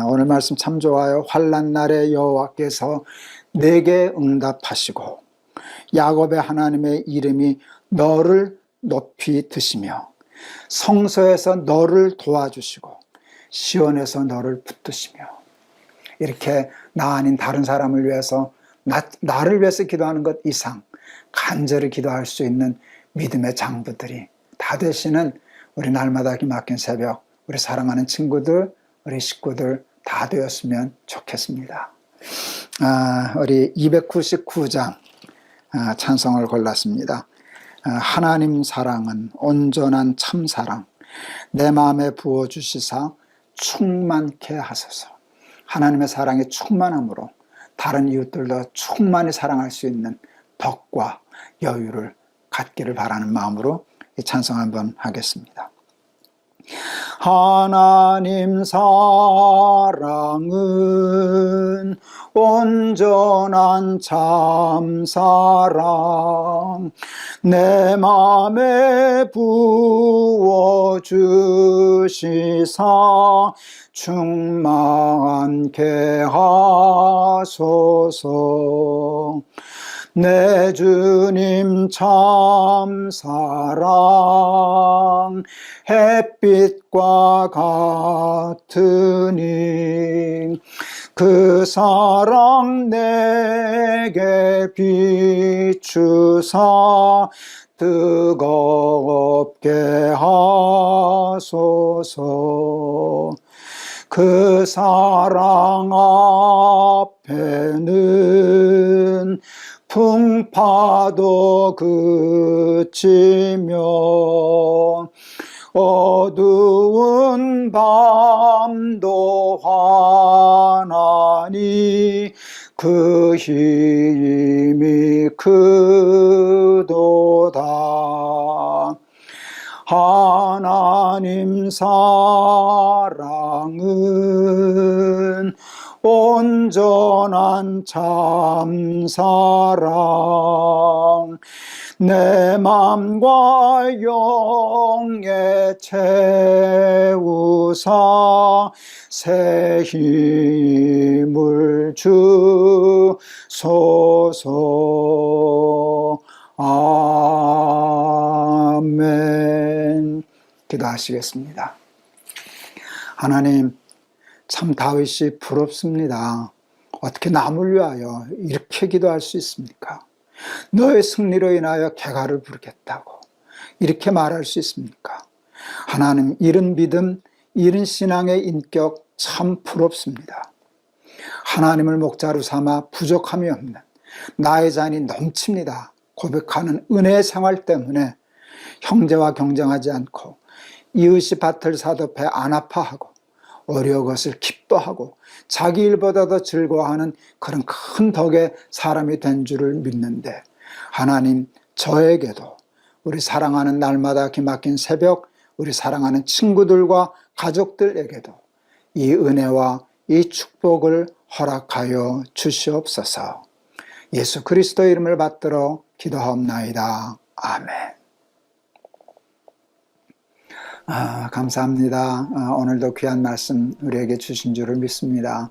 오늘 말씀 참 좋아요. 환난 날에 여호와께서 내게 응답하시고 야곱의 하나님의 이름이 너를 높이 드시며 성소에서 너를 도와주시고 시온에서 너를 붙드시며, 이렇게 나 아닌 다른 사람을 위해서 나를 위해서 기도하는 것 이상 간절히 기도할 수 있는 믿음의 장부들이 다 되시는 우리 날마다 기막힌 새벽, 우리 사랑하는 친구들, 우리 식구들 다 되었으면 좋겠습니다. 우리 299장 찬송을 골랐습니다. 하나님 사랑은 온전한 참사랑 내 마음에 부어주시사 충만케 하소서. 하나님의 사랑이 충만함으로 다른 이웃들도 충만히 사랑할 수 있는 덕과 여유를 갖기를 바라는 마음으로 이 찬송 한번 하겠습니다. 하나님 사랑은 온전한 참사랑 내 맘에 부어주시사 충만케 하소서. 내 주님 참사랑 햇빛과 같으니 그 사랑 내게 비추사 뜨겁게 하소서. 그 사랑 앞에는 풍파도 그치며 어두운 밤도 환하니 그 힘이 크도다. 하나님 사랑은 온전한 참사랑 내 맘과 영에 채우사 새 힘을 주소서. 아멘. 기도하시겠습니다. 하나님, 참 다윗이 부럽습니다. 어떻게 남을 위하여 이렇게 기도할 수 있습니까? 너의 승리로 인하여 개가를 부르겠다고 이렇게 말할 수 있습니까? 하나님, 이런 믿음, 이런 신앙의 인격 참 부럽습니다. 하나님을 목자로 삼아 부족함이 없는 나의 잔이 넘칩니다 고백하는 은혜의 생활 때문에 형제와 경쟁하지 않고 이웃이 밭을 사도 배 안 아파하고 어려운 것을 기뻐하고 자기 일보다 더 즐거워하는 그런 큰 덕의 사람이 된 줄을 믿는데, 하나님, 저에게도 우리 사랑하는 날마다 기막힌 새벽, 우리 사랑하는 친구들과 가족들에게도 이 은혜와 이 축복을 허락하여 주시옵소서. 예수 그리스도의 이름을 받들어 기도하옵나이다. 아멘. 감사합니다. 오늘도 귀한 말씀 우리에게 주신 줄을 믿습니다.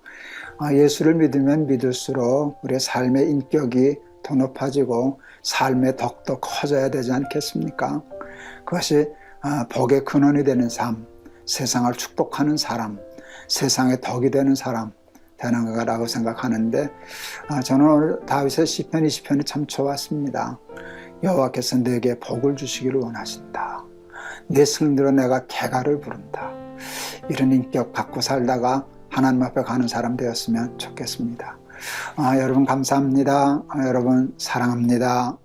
예수를 믿으면 믿을수록 우리의 삶의 인격이 더 높아지고 삶의 덕도 커져야 되지 않겠습니까? 그것이 복의 근원이 되는 삶, 세상을 축복하는 사람, 세상의 덕이 되는 사람 되는 거라고 생각하는데, 저는 오늘 다윗의 시편 20편이 참 좋았습니다. 여호와께서 내게 복을 주시기를 원하신다. 내 승리로 내가 개가를 부른다. 이런 인격 갖고 살다가 하나님 앞에 가는 사람 되었으면 좋겠습니다. 여러분 감사합니다. 여러분 사랑합니다.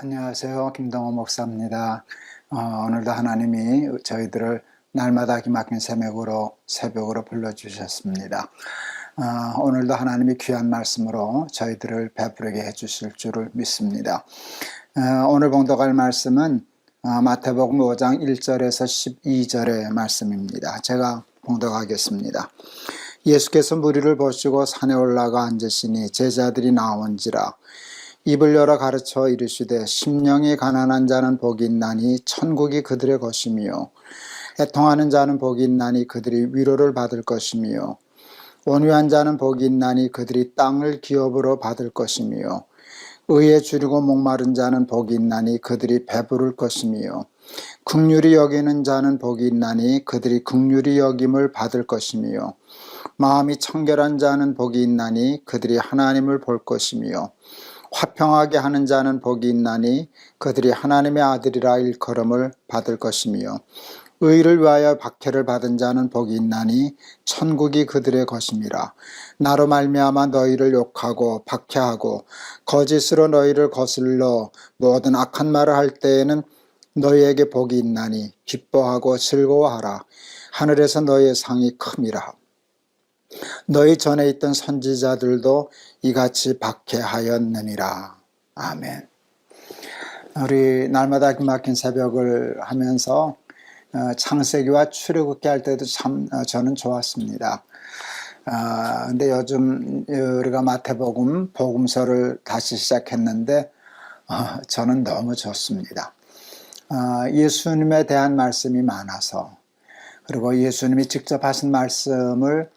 안녕하세요. 김동호 목사입니다. 오늘도 하나님이 저희들을 날마다 기막힌 새벽으로 불러주셨습니다. 오늘도 하나님이 귀한 말씀으로 저희들을 베풀게 해주실 줄을 믿습니다. 오늘 봉독할 말씀은 마태복음 5장 1절에서 12절의 말씀입니다. 제가 봉독하겠습니다. 예수께서 무리를 보시고 산에 올라가 앉으시니 제자들이 나온지라 입을 열어 가르쳐 이르시되 심령이 가난한 자는 복이 있나니 천국이 그들의 것이며 애통하는 자는 복이 있나니 그들이 위로를 받을 것이며 온유한 자는 복이 있나니 그들이 땅을 기업으로 받을 것이며 의에 주리고 목마른 자는 복이 있나니 그들이 배부를 것이며 긍휼히 여기는 자는 복이 있나니 그들이 긍휼히 여김을 받을 것이며 마음이 청결한 자는 복이 있나니 그들이 하나님을 볼 것이며 화평하게 하는 자는 복이 있나니 그들이 하나님의 아들이라 일컬음을 받을 것이며 의를 위하여 박해를 받은 자는 복이 있나니 천국이 그들의 것임이라. 나로 말미암아 너희를 욕하고 박해하고 거짓으로 너희를 거슬러 모든 악한 말을 할 때에는 너희에게 복이 있나니 기뻐하고 즐거워하라. 하늘에서 너희의 상이 큼이라. 너희 전에 있던 선지자들도 이같이 박해하였느니라. 아멘. 우리 날마다 기막힌 새벽을 하면서 창세기와 출애굽기 할 때도 참 저는 좋았습니다. 근데 요즘 우리가 마태복음 복음서를 다시 시작했는데 저는 너무 좋습니다. 예수님에 대한 말씀이 많아서, 그리고 예수님이 직접 하신 말씀을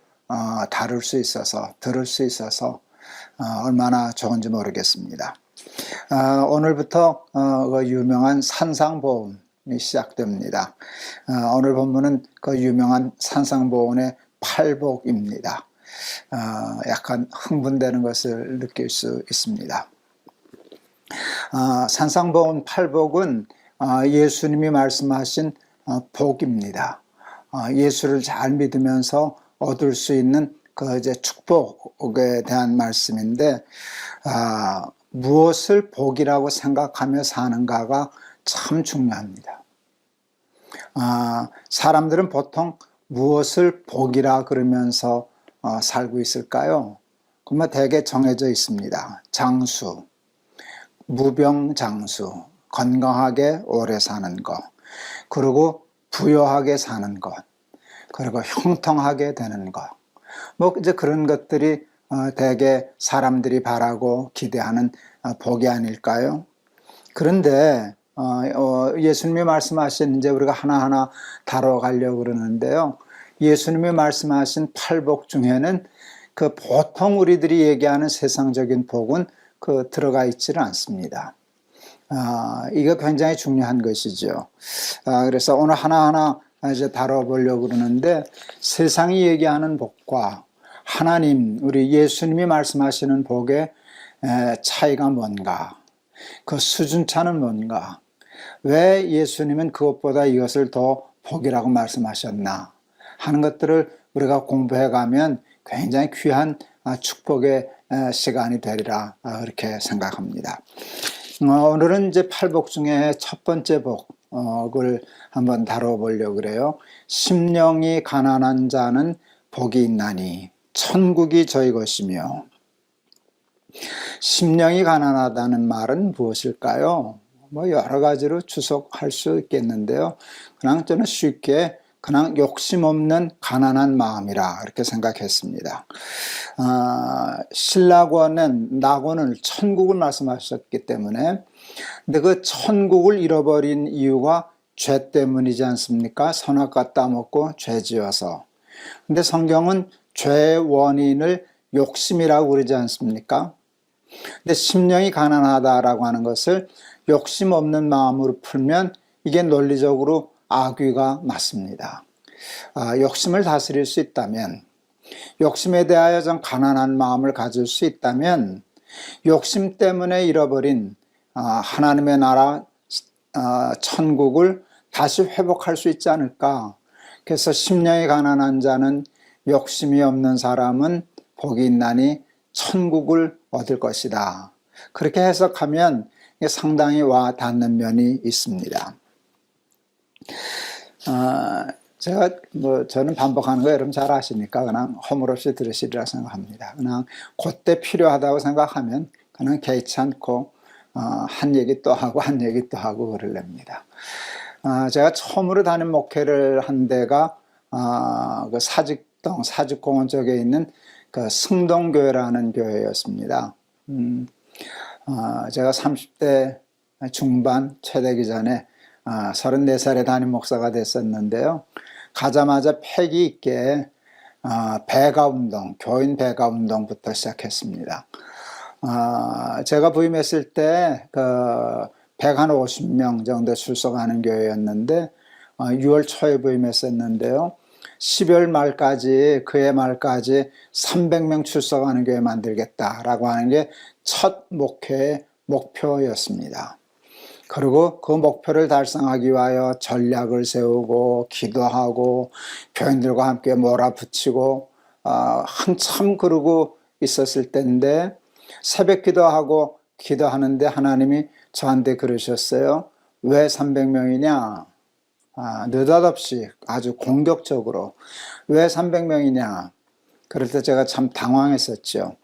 다룰 수 있어서, 들을 수 있어서 얼마나 좋은지 모르겠습니다. 오늘부터 그 유명한 산상보훈이 시작됩니다. 오늘 본문은 그 유명한 산상보훈의 팔복입니다. 약간 흥분되는 것을 느낄 수 있습니다. 산상보훈 팔복은 예수님이 말씀하신 복입니다. 예수를 잘 믿으면서 얻을 수 있는 그 이제 축복에 대한 말씀인데, 무엇을 복이라고 생각하며 사는가가 참 중요합니다. 사람들은 보통 무엇을 복이라 그러면서 살고 있을까요? 그러면 대개 정해져 있습니다. 장수, 무병장수, 건강하게 오래 사는 것, 그리고 부유하게 사는 것, 그리고 형통하게 되는 것, 이제 그런 것들이 대개 사람들이 바라고 기대하는 복이 아닐까요? 그런데 예수님이 말씀하신, 이제 우리가 하나하나 다뤄가려고 그러는데요. 예수님이 말씀하신 팔복 중에는 그 보통 우리들이 얘기하는 세상적인 복은 들어가 있지는 않습니다. 이거 굉장히 중요한 것이죠. 그래서 오늘 하나하나 이제 다뤄보려고 그러는데, 세상이 얘기하는 복과 하나님, 우리 예수님이 말씀하시는 복의 차이가 뭔가, 그 수준차는 뭔가, 왜 예수님은 그것보다 이것을 더 복이라고 말씀하셨나 하는 것들을 우리가 공부해 가면 굉장히 귀한 축복의 시간이 되리라, 그렇게 생각합니다. 오늘은 이제 팔복 중에 첫 번째 복을 한번 다뤄보려고 그래요. 심령이 가난한 자는 복이 있나니 천국이 저희 것이며. 심령이 가난하다는 말은 무엇일까요? 여러 가지로 추석할 수 있겠는데요. 그냥 저는 쉽게 그냥 욕심 없는 가난한 마음이라 이렇게 생각했습니다. 신라권은 낙원을, 천국을 말씀하셨기 때문에, 근데 그 천국을 잃어버린 이유가 죄 때문이지 않습니까? 선악과 따먹고 죄 지어서. 근데 성경은 죄의 원인을 욕심이라고 그러지 않습니까? 근데 심령이 가난하다라고 하는 것을 욕심 없는 마음으로 풀면 이게 논리적으로 악귀가 맞습니다. 욕심을 다스릴 수 있다면, 욕심에 대하여 좀 가난한 마음을 가질 수 있다면, 욕심 때문에 잃어버린 하나님의 나라 천국을 다시 회복할 수 있지 않을까. 그래서 심령이 가난한 자는, 욕심이 없는 사람은 복이 있나니 천국을 얻을 것이다. 그렇게 해석하면 상당히 와 닿는 면이 있습니다. 제가 저는 반복하는 거 여러분 잘 아시니까 그냥 허물없이 들으시리라 생각합니다. 그냥 그때 필요하다고 생각하면 그냥 개의치 않고 한 얘기 또 하고 한 얘기 또 하고 그러렵니다. 제가 처음으로 담임 목회를 한 데가 그 사직공원 쪽에 있는 그 승동교회라는 교회였습니다. 제가 30대 중반 채 되기 전에 34살에 담임 목사가 됐었는데요. 가자마자 패기 있게 배가운동, 교인 배가운동부터 시작했습니다. 제가 부임했을 때 150명 정도 출석하는 교회였는데 6월 초에 부임했었는데요. 12월 말까지, 그해 말까지 300명 출석하는 교회 만들겠다라고 하는 게 첫 목회의 목표였습니다. 그리고 그 목표를 달성하기 위하여 전략을 세우고 기도하고 교인들과 함께 몰아붙이고 한참 그러고 있었을 때인데 새벽 기도하고 기도하는데 하나님이 저한테 그러셨어요. 왜 300명이냐? 느닷없이 아주 공격적으로 왜 300명이냐? 그럴 때 제가 참 당황했었죠.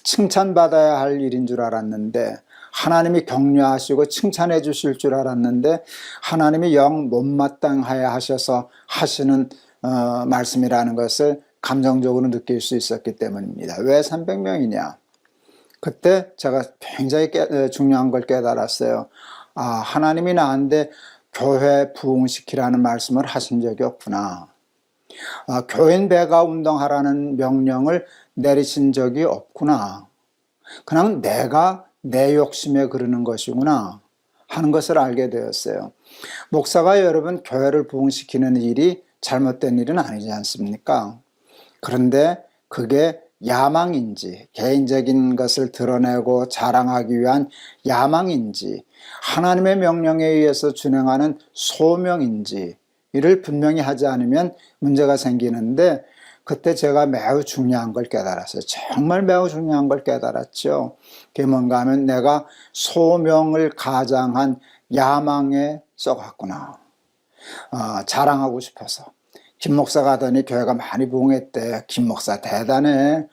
칭찬받아야 할 일인 줄 알았는데 하나님이 격려하시고 칭찬해 주실 줄 알았는데 하나님이 영 못마땅하여 하셔서 하시는 말씀이라는 것을 감정적으로 느낄 수 있었기 때문입니다. 왜 300명이냐? 그때 제가 굉장히 중요한 걸 깨달았어요. 하나님이 나한테 교회 부흥시키라는 말씀을 하신 적이 없구나. 교인 배가 운동하라는 명령을 내리신 적이 없구나. 그냥 내가 내 욕심에 그러는 것이구나 하는 것을 알게 되었어요. 목사가 여러분 교회를 부흥시키는 일이 잘못된 일은 아니지 않습니까? 그런데 그게 야망인지 개인적인 것을 드러내고 자랑하기 위한 야망인지 하나님의 명령에 의해서 준행하는 소명인지 이를 분명히 하지 않으면 문제가 생기는데 그때 제가 매우 중요한 걸 깨달았어요. 정말 매우 중요한 걸 깨달았죠. 그게 뭔가 하면 내가 소명을 가장한 야망에 썩었구나. 자랑하고 싶어서. 김 목사가 하더니 교회가 많이 부흥했대. 김 목사 대단해.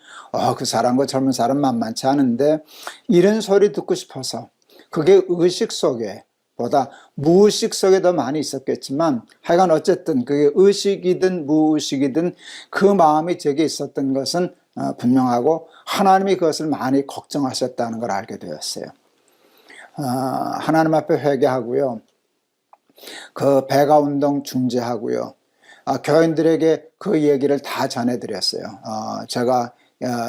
그 사람과 젊은 사람 만만치 않은데 이런 소리 듣고 싶어서 그게 의식 속에 보다 무의식 속에 더 많이 있었겠지만 하여간 어쨌든 그게 의식이든 무의식이든 그 마음이 제게 있었던 것은 분명하고 하나님이 그것을 많이 걱정하셨다는 걸 알게 되었어요. 하나님 앞에 회개하고요. 그 배가운동 중재하고요. 교인들에게 그 얘기를 다 전해드렸어요. 제가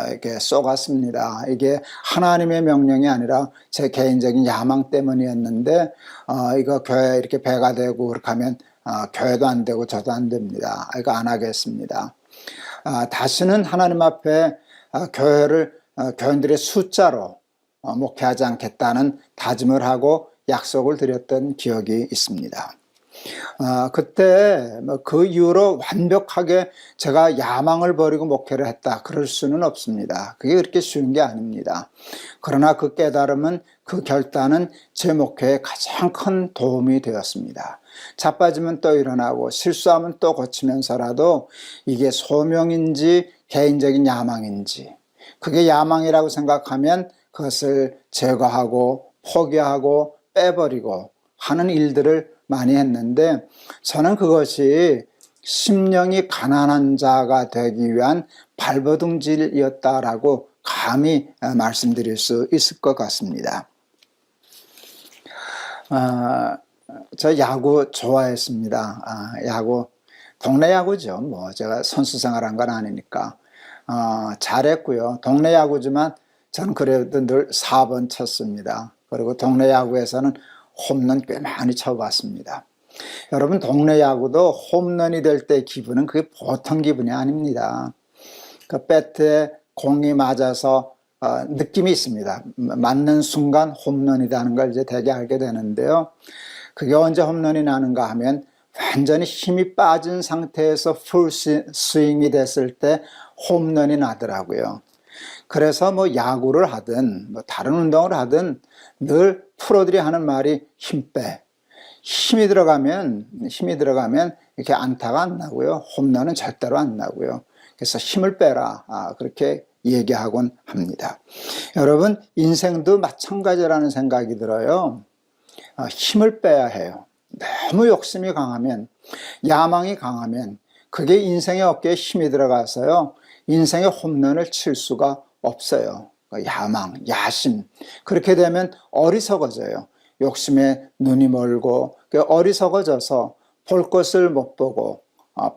이렇게 쏘갔습니다. 이게 하나님의 명령이 아니라 제 개인적인 야망 때문이었는데 이거 교회 이렇게 배가 되고 그렇게 하면 교회도 안 되고 저도 안 됩니다. 이거 안 하겠습니다. 다시는 하나님 앞에 교인들의 숫자로 목회하지 않겠다는 다짐을 하고 약속을 드렸던 기억이 있습니다. 그때 그 이후로 완벽하게 제가 야망을 버리고 목회를 했다 그럴 수는 없습니다. 그게 그렇게 쉬운 게 아닙니다. 그러나 그 깨달음은 그 결단은 제 목회에 가장 큰 도움이 되었습니다. 자빠지면 또 일어나고 실수하면 또 고치면서라도 이게 소명인지 개인적인 야망인지 그게 야망이라고 생각하면 그것을 제거하고 포기하고 빼버리고 하는 일들을 많이 했는데 저는 그것이 심령이 가난한 자가 되기 위한 발버둥질이었다라고 감히 말씀드릴 수 있을 것 같습니다. 저 야구 좋아했습니다. 야구 동네 야구죠. 제가 선수 생활한 건 아니니까 잘했고요. 동네 야구지만 저는 그래도 늘 4번 쳤습니다. 그리고 동네 야구에서는 홈런 꽤 많이 쳐봤습니다. 여러분 동네 야구도 홈런이 될 때 기분은 그게 보통 기분이 아닙니다. 그 배트에 공이 맞아서 느낌이 있습니다. 맞는 순간 홈런이라는 걸 이제 대개 알게 되는데요. 그게 언제 홈런이 나는가 하면 완전히 힘이 빠진 상태에서 풀 스윙이 됐을 때 홈런이 나더라고요. 그래서 야구를 하든 다른 운동을 하든 늘 프로들이 하는 말이 힘 빼. 힘이 들어가면 이렇게 안타가 안 나고요. 홈런은 절대로 안 나고요. 그래서 힘을 빼라. 그렇게 얘기하곤 합니다. 여러분, 인생도 마찬가지라는 생각이 들어요. 힘을 빼야 해요. 너무 욕심이 강하면, 야망이 강하면 그게 인생의 어깨에 힘이 들어가서요. 인생의 홈런을 칠 수가 없어요. 야망, 야심. 그렇게 되면 어리석어져요. 욕심에 눈이 멀고 어리석어져서 볼 것을 못 보고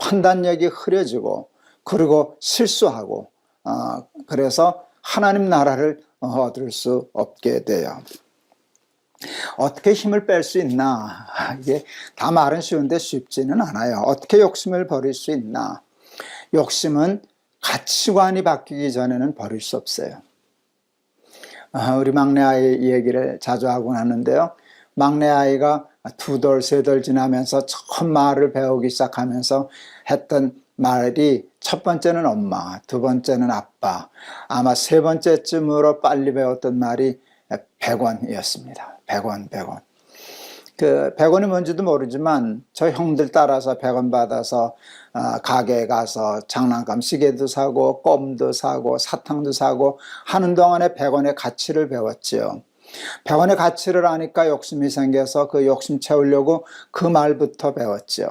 판단력이 흐려지고 그리고 실수하고 그래서 하나님 나라를 얻을 수 없게 돼요. 어떻게 힘을 뺄 수 있나? 이게 다 말은 쉬운데 쉽지는 않아요. 어떻게 욕심을 버릴 수 있나? 욕심은 가치관이 바뀌기 전에는 버릴 수 없어요. 우리 막내 아이 얘기를 자주 하곤 하는데요. 막내 아이가 2돌, 3돌 지나면서 처음 말을 배우기 시작하면서 했던 말이 첫 번째는 엄마, 두 번째는 아빠, 아마 세 번째쯤으로 빨리 배웠던 말이 100원이었습니다. 100원. 그 100원이 뭔지도 모르지만 저 형들 따라서 100원 받아서 가게에 가서 장난감 시계도 사고 껌도 사고 사탕도 사고 하는 동안에 100원의 가치를 배웠지요. 100원의 가치를 아니까 욕심이 생겨서 그 욕심 채우려고 그 말부터 배웠죠.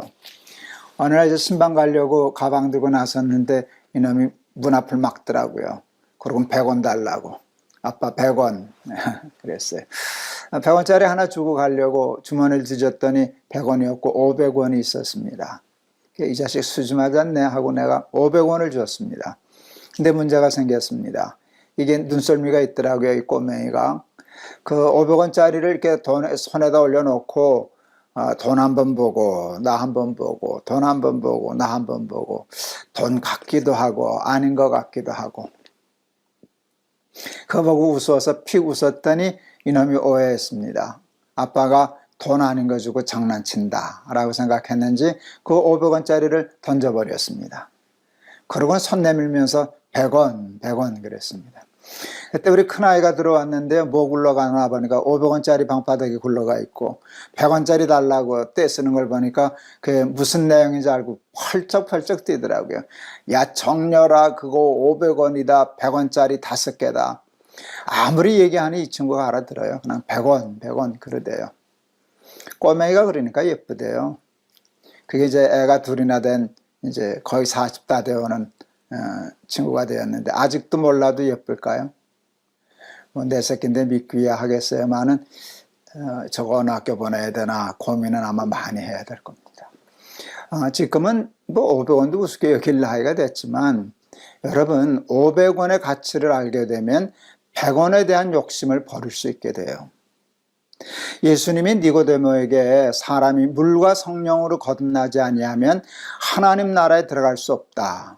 어느 날 이제 신방 가려고 가방 들고 나섰는데 이놈이 문 앞을 막더라고요. 그러고 100원 달라고. 아빠 100원 그랬어요. 100원짜리 하나 주고 가려고 주머니를 뒤졌더니 100원이었고 500원이 있었습니다. 이 자식 수지 맞았네 하고 내가 500원을 줬습니다. 근데 문제가 생겼습니다. 이게 눈썰미가 있더라고요. 이 꼬맹이가. 그 500원짜리를 이렇게 손에다 올려놓고 돈 한 번 보고 나 한 번 보고 돈 한 번 보고 나 한 번 보고 돈 같기도 하고 아닌 것 같기도 하고 그거 보고 웃어서 픽 웃었더니 이놈이 오해했습니다. 아빠가 돈 아닌 거 주고 장난친다 라고 생각했는지 그 500원짜리를 던져버렸습니다. 그러고는 손 내밀면서 100원 그랬습니다. 그때 우리 큰아이가 들어왔는데 뭐 굴러가나 보니까 500원짜리 방바닥에 굴러가 있고 100원짜리 달라고 떼쓰는 걸 보니까 그게 무슨 내용인지 알고 펄쩍펄쩍 뛰더라고요. 야 정렬아 그거 500원이다 100원짜리 5개다. 아무리 얘기하니 이 친구가 알아들어요. 그냥 100원 그러대요. 꼬맹이가 그러니까 예쁘대요. 그게 이제 애가 둘이나 된 이제 거의 40 다 되어오는 친구가 되었는데 아직도 몰라도 예쁠까요? 뭐 내 새끼인데 믿기야 하겠어요만은 저거 어느 학교 보내야 되나 고민은 아마 많이 해야 될 겁니다. 지금은 뭐 500원도 우습게 여길 나이가 됐지만 여러분 500원의 가치를 알게 되면 100원에 대한 욕심을 버릴 수 있게 돼요. 예수님이 니고데모에게 사람이 물과 성령으로 거듭나지 아니하면 하나님 나라에 들어갈 수 없다.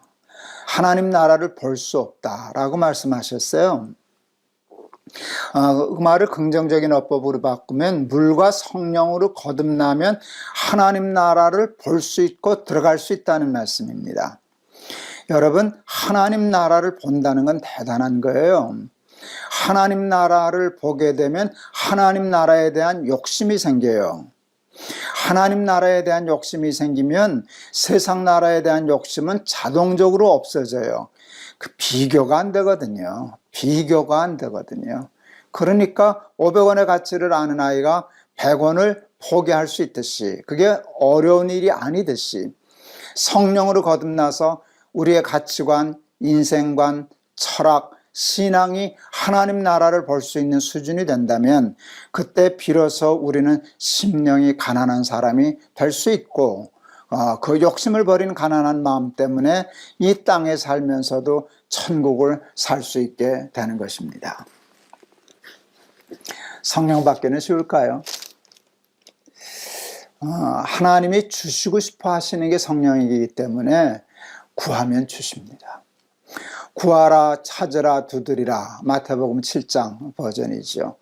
하나님 나라를 볼 수 없다 라고 말씀하셨어요. 그 말을 긍정적인 어법으로 바꾸면 물과 성령으로 거듭나면 하나님 나라를 볼 수 있고 들어갈 수 있다는 말씀입니다. 여러분 하나님 나라를 본다는 건 대단한 거예요. 하나님 나라를 보게 되면 하나님 나라에 대한 욕심이 생겨요. 하나님 나라에 대한 욕심이 생기면 세상 나라에 대한 욕심은 자동적으로 없어져요. 그 비교가 안 되거든요. 그러니까 500원의 가치를 아는 아이가 100원을 포기할 수 있듯이 그게 어려운 일이 아니듯이 성령으로 거듭나서 우리의 가치관, 인생관, 철학, 신앙이 하나님 나라를 볼 수 있는 수준이 된다면 그때 비로소 우리는 심령이 가난한 사람이 될 수 있고 그 욕심을 버린 가난한 마음 때문에 이 땅에 살면서도 천국을 살 수 있게 되는 것입니다. 성령 받기는 쉬울까요? 하나님이 주시고 싶어 하시는 게 성령이기 때문에 구하면 주십니다. 구하라 찾으라 두드리라 마태복음 7장 버전이죠.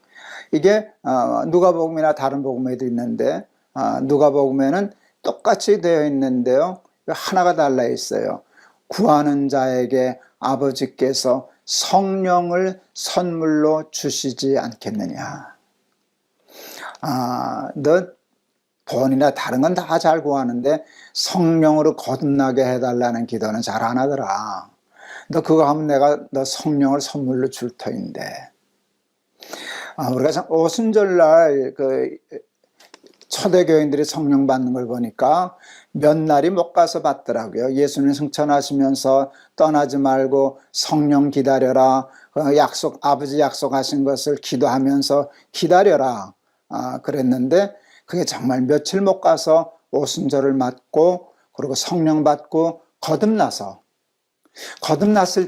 이게 누가복음이나 다른 복음에도 있는데 누가복음에는 똑같이 되어 있는데요. 하나가 달라 있어요. 구하는 자에게 아버지께서 성령을 선물로 주시지 않겠느냐. 너 돈이나 다른 건 다 잘 구하는데 성령으로 거듭나게 해달라는 기도는 잘 안 하더라. 너 그거 하면 내가 너 성령을 선물로 줄 터인데. 우리가 오순절날 초대교인들이 성령 받는 걸 보니까 몇 날이 못 가서 받더라고요. 예수님 승천하시면서 떠나지 말고 성령 기다려라. 아버지 약속하신 것을 기도하면서 기다려라. 그랬는데 그게 정말 며칠 못 가서 오순절을 맞고 그리고 성령 받고 거듭났을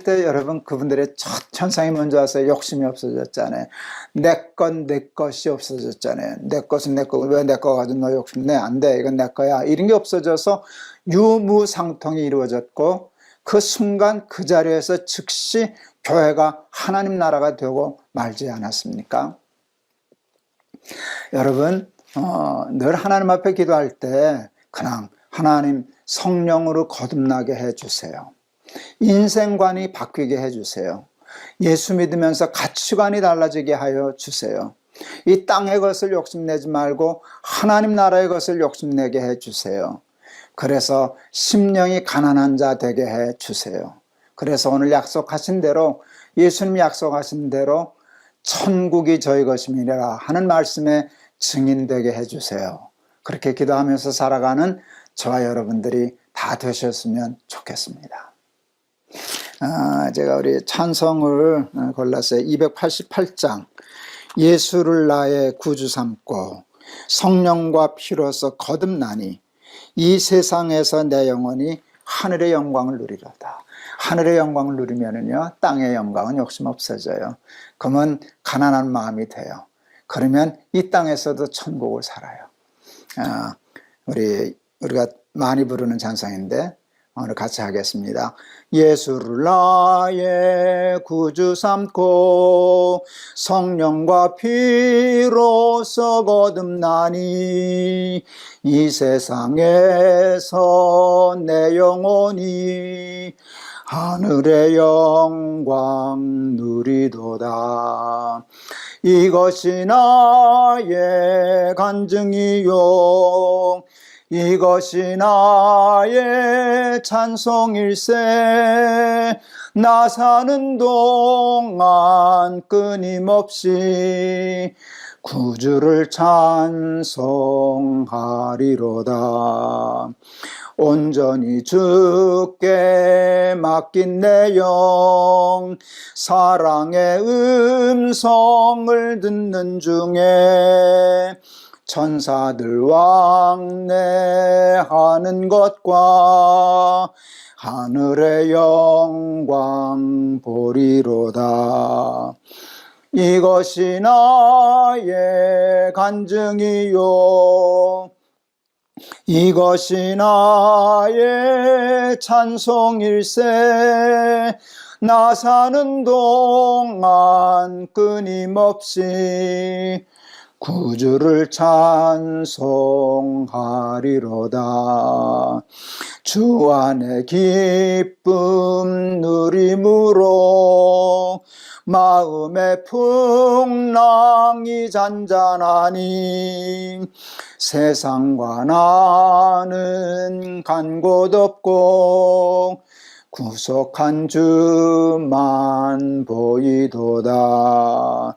때 여러분 그분들의 첫 현상이 먼저 와서 욕심이 없어졌잖아요. 내 것이 없어졌잖아요. 내 것은 내 거, 왜 내 거 가지고 너 욕심내? 안 돼. 이건 내 거야. 이런 게 없어져서 유무상통이 이루어졌고 그 순간 그 자리에서 즉시 교회가 하나님 나라가 되고 말지 않았습니까? 여러분 늘 하나님 앞에 기도할 때 그냥 하나님 성령으로 거듭나게 해주세요. 인생관이 바뀌게 해주세요. 예수 믿으면서 가치관이 달라지게 하여 주세요. 이 땅의 것을 욕심내지 말고 하나님 나라의 것을 욕심내게 해주세요. 그래서 심령이 가난한 자 되게 해주세요. 그래서 오늘 약속하신 대로 예수님 약속하신 대로 천국이 저희 것임이라 하는 말씀에 증인되게 해주세요. 그렇게 기도하면서 살아가는 저와 여러분들이 다 되셨으면 좋겠습니다. 제가 우리 찬송을 골랐어요. 288장 예수를 나의 구주 삼고 성령과 피로서 거듭나니 이 세상에서 내 영혼이 하늘의 영광을 누리로다. 하늘의 영광을 누리면은요 땅의 영광은 욕심 없어져요. 그러면 가난한 마음이 돼요. 그러면 이 땅에서도 천국을 살아요. 우리가 많이 부르는 찬송인데 오늘 같이 하겠습니다. 예수를 나의 구주 삼고 성령과 피로서 거듭나니 이 세상에서 내 영혼이 하늘의 영광 누리도다. 이것이 나의 간증이요 이것이 나의 찬송일세. 나 사는 동안 끊임없이 구주를 찬송하리로다. 온전히 주께 맡긴 내 영 사랑의 음성을 듣는 중에 천사들 왕래하는 것과 하늘의 영광 보리로다. 이것이 나의 간증이요 이것이 나의 찬송일세. 나 사는 동안 끊임없이 구주를 찬송하리로다. 주 안에 기쁨 누림으로 마음의 풍랑이 잔잔하니 세상과 나는 간 곳 없고 구속한 주만 보이도다.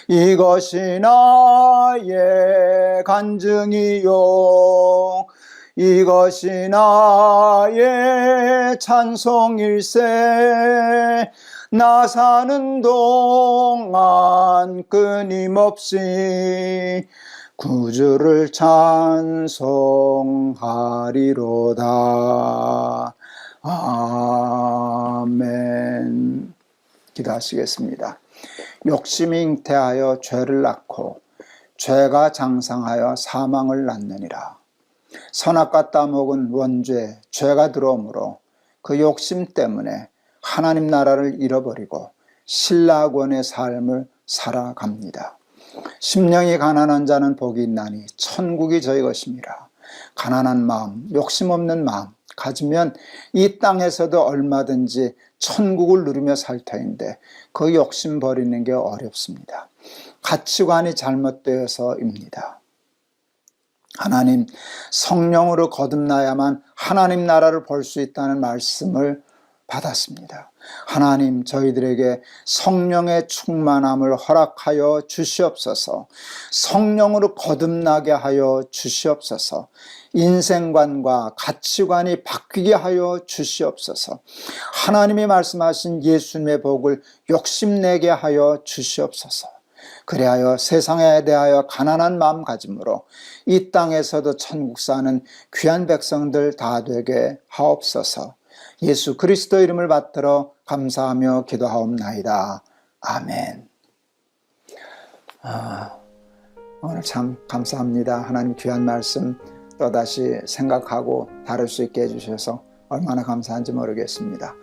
이것이 나의 간증이요 이것이 나의 찬송일세. 나 사는 동안 끊임없이 구주를 찬송하리로다. 아멘. 기도하시겠습니다. 욕심이 잉태하여 죄를 낳고 죄가 장상하여 사망을 낳느니라. 선악과 따먹은 원죄, 죄가 들어오므로 그 욕심 때문에 하나님 나라를 잃어버리고 신라권의 삶을 살아갑니다. 심령이 가난한 자는 복이 있나니 천국이 저희 것임이라. 가난한 마음, 욕심 없는 마음 가지면 이 땅에서도 얼마든지 천국을 누리며 살 터인데 그 욕심 버리는 게 어렵습니다. 가치관이 잘못되어서입니다. 하나님, 성령으로 거듭나야만 하나님 나라를 볼 수 있다는 말씀을 받았습니다. 하나님, 저희들에게 성령의 충만함을 허락하여 주시옵소서. 성령으로 거듭나게 하여 주시옵소서. 인생관과 가치관이 바뀌게 하여 주시옵소서. 하나님이 말씀하신 예수님의 복을 욕심내게 하여 주시옵소서. 그리하여 세상에 대하여 가난한 마음가짐으로 이 땅에서도 천국 사는 귀한 백성들 다 되게 하옵소서. 예수 그리스도 이름을 받들어 감사하며 기도하옵나이다. 아멘. 오늘 참 감사합니다. 하나님 귀한 말씀 또다시 생각하고 다룰 수 있게 해주셔서 얼마나 감사한지 모르겠습니다.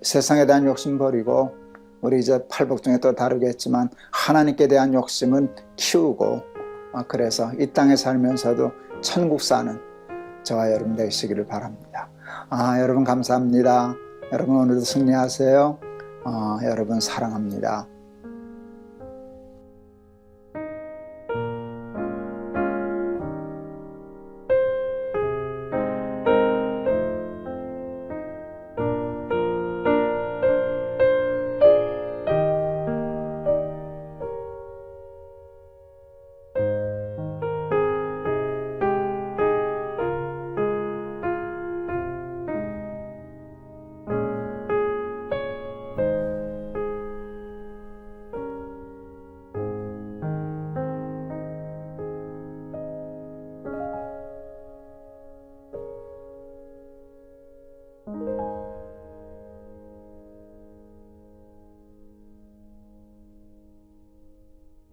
세상에 대한 욕심 버리고 우리 이제 팔복중에 또 다루겠지만 하나님께 대한 욕심은 키우고 그래서 이 땅에 살면서도 천국 사는 저와 여러분 되시기를 바랍니다. 여러분 감사합니다. 여러분 오늘도 승리하세요. 여러분 사랑합니다.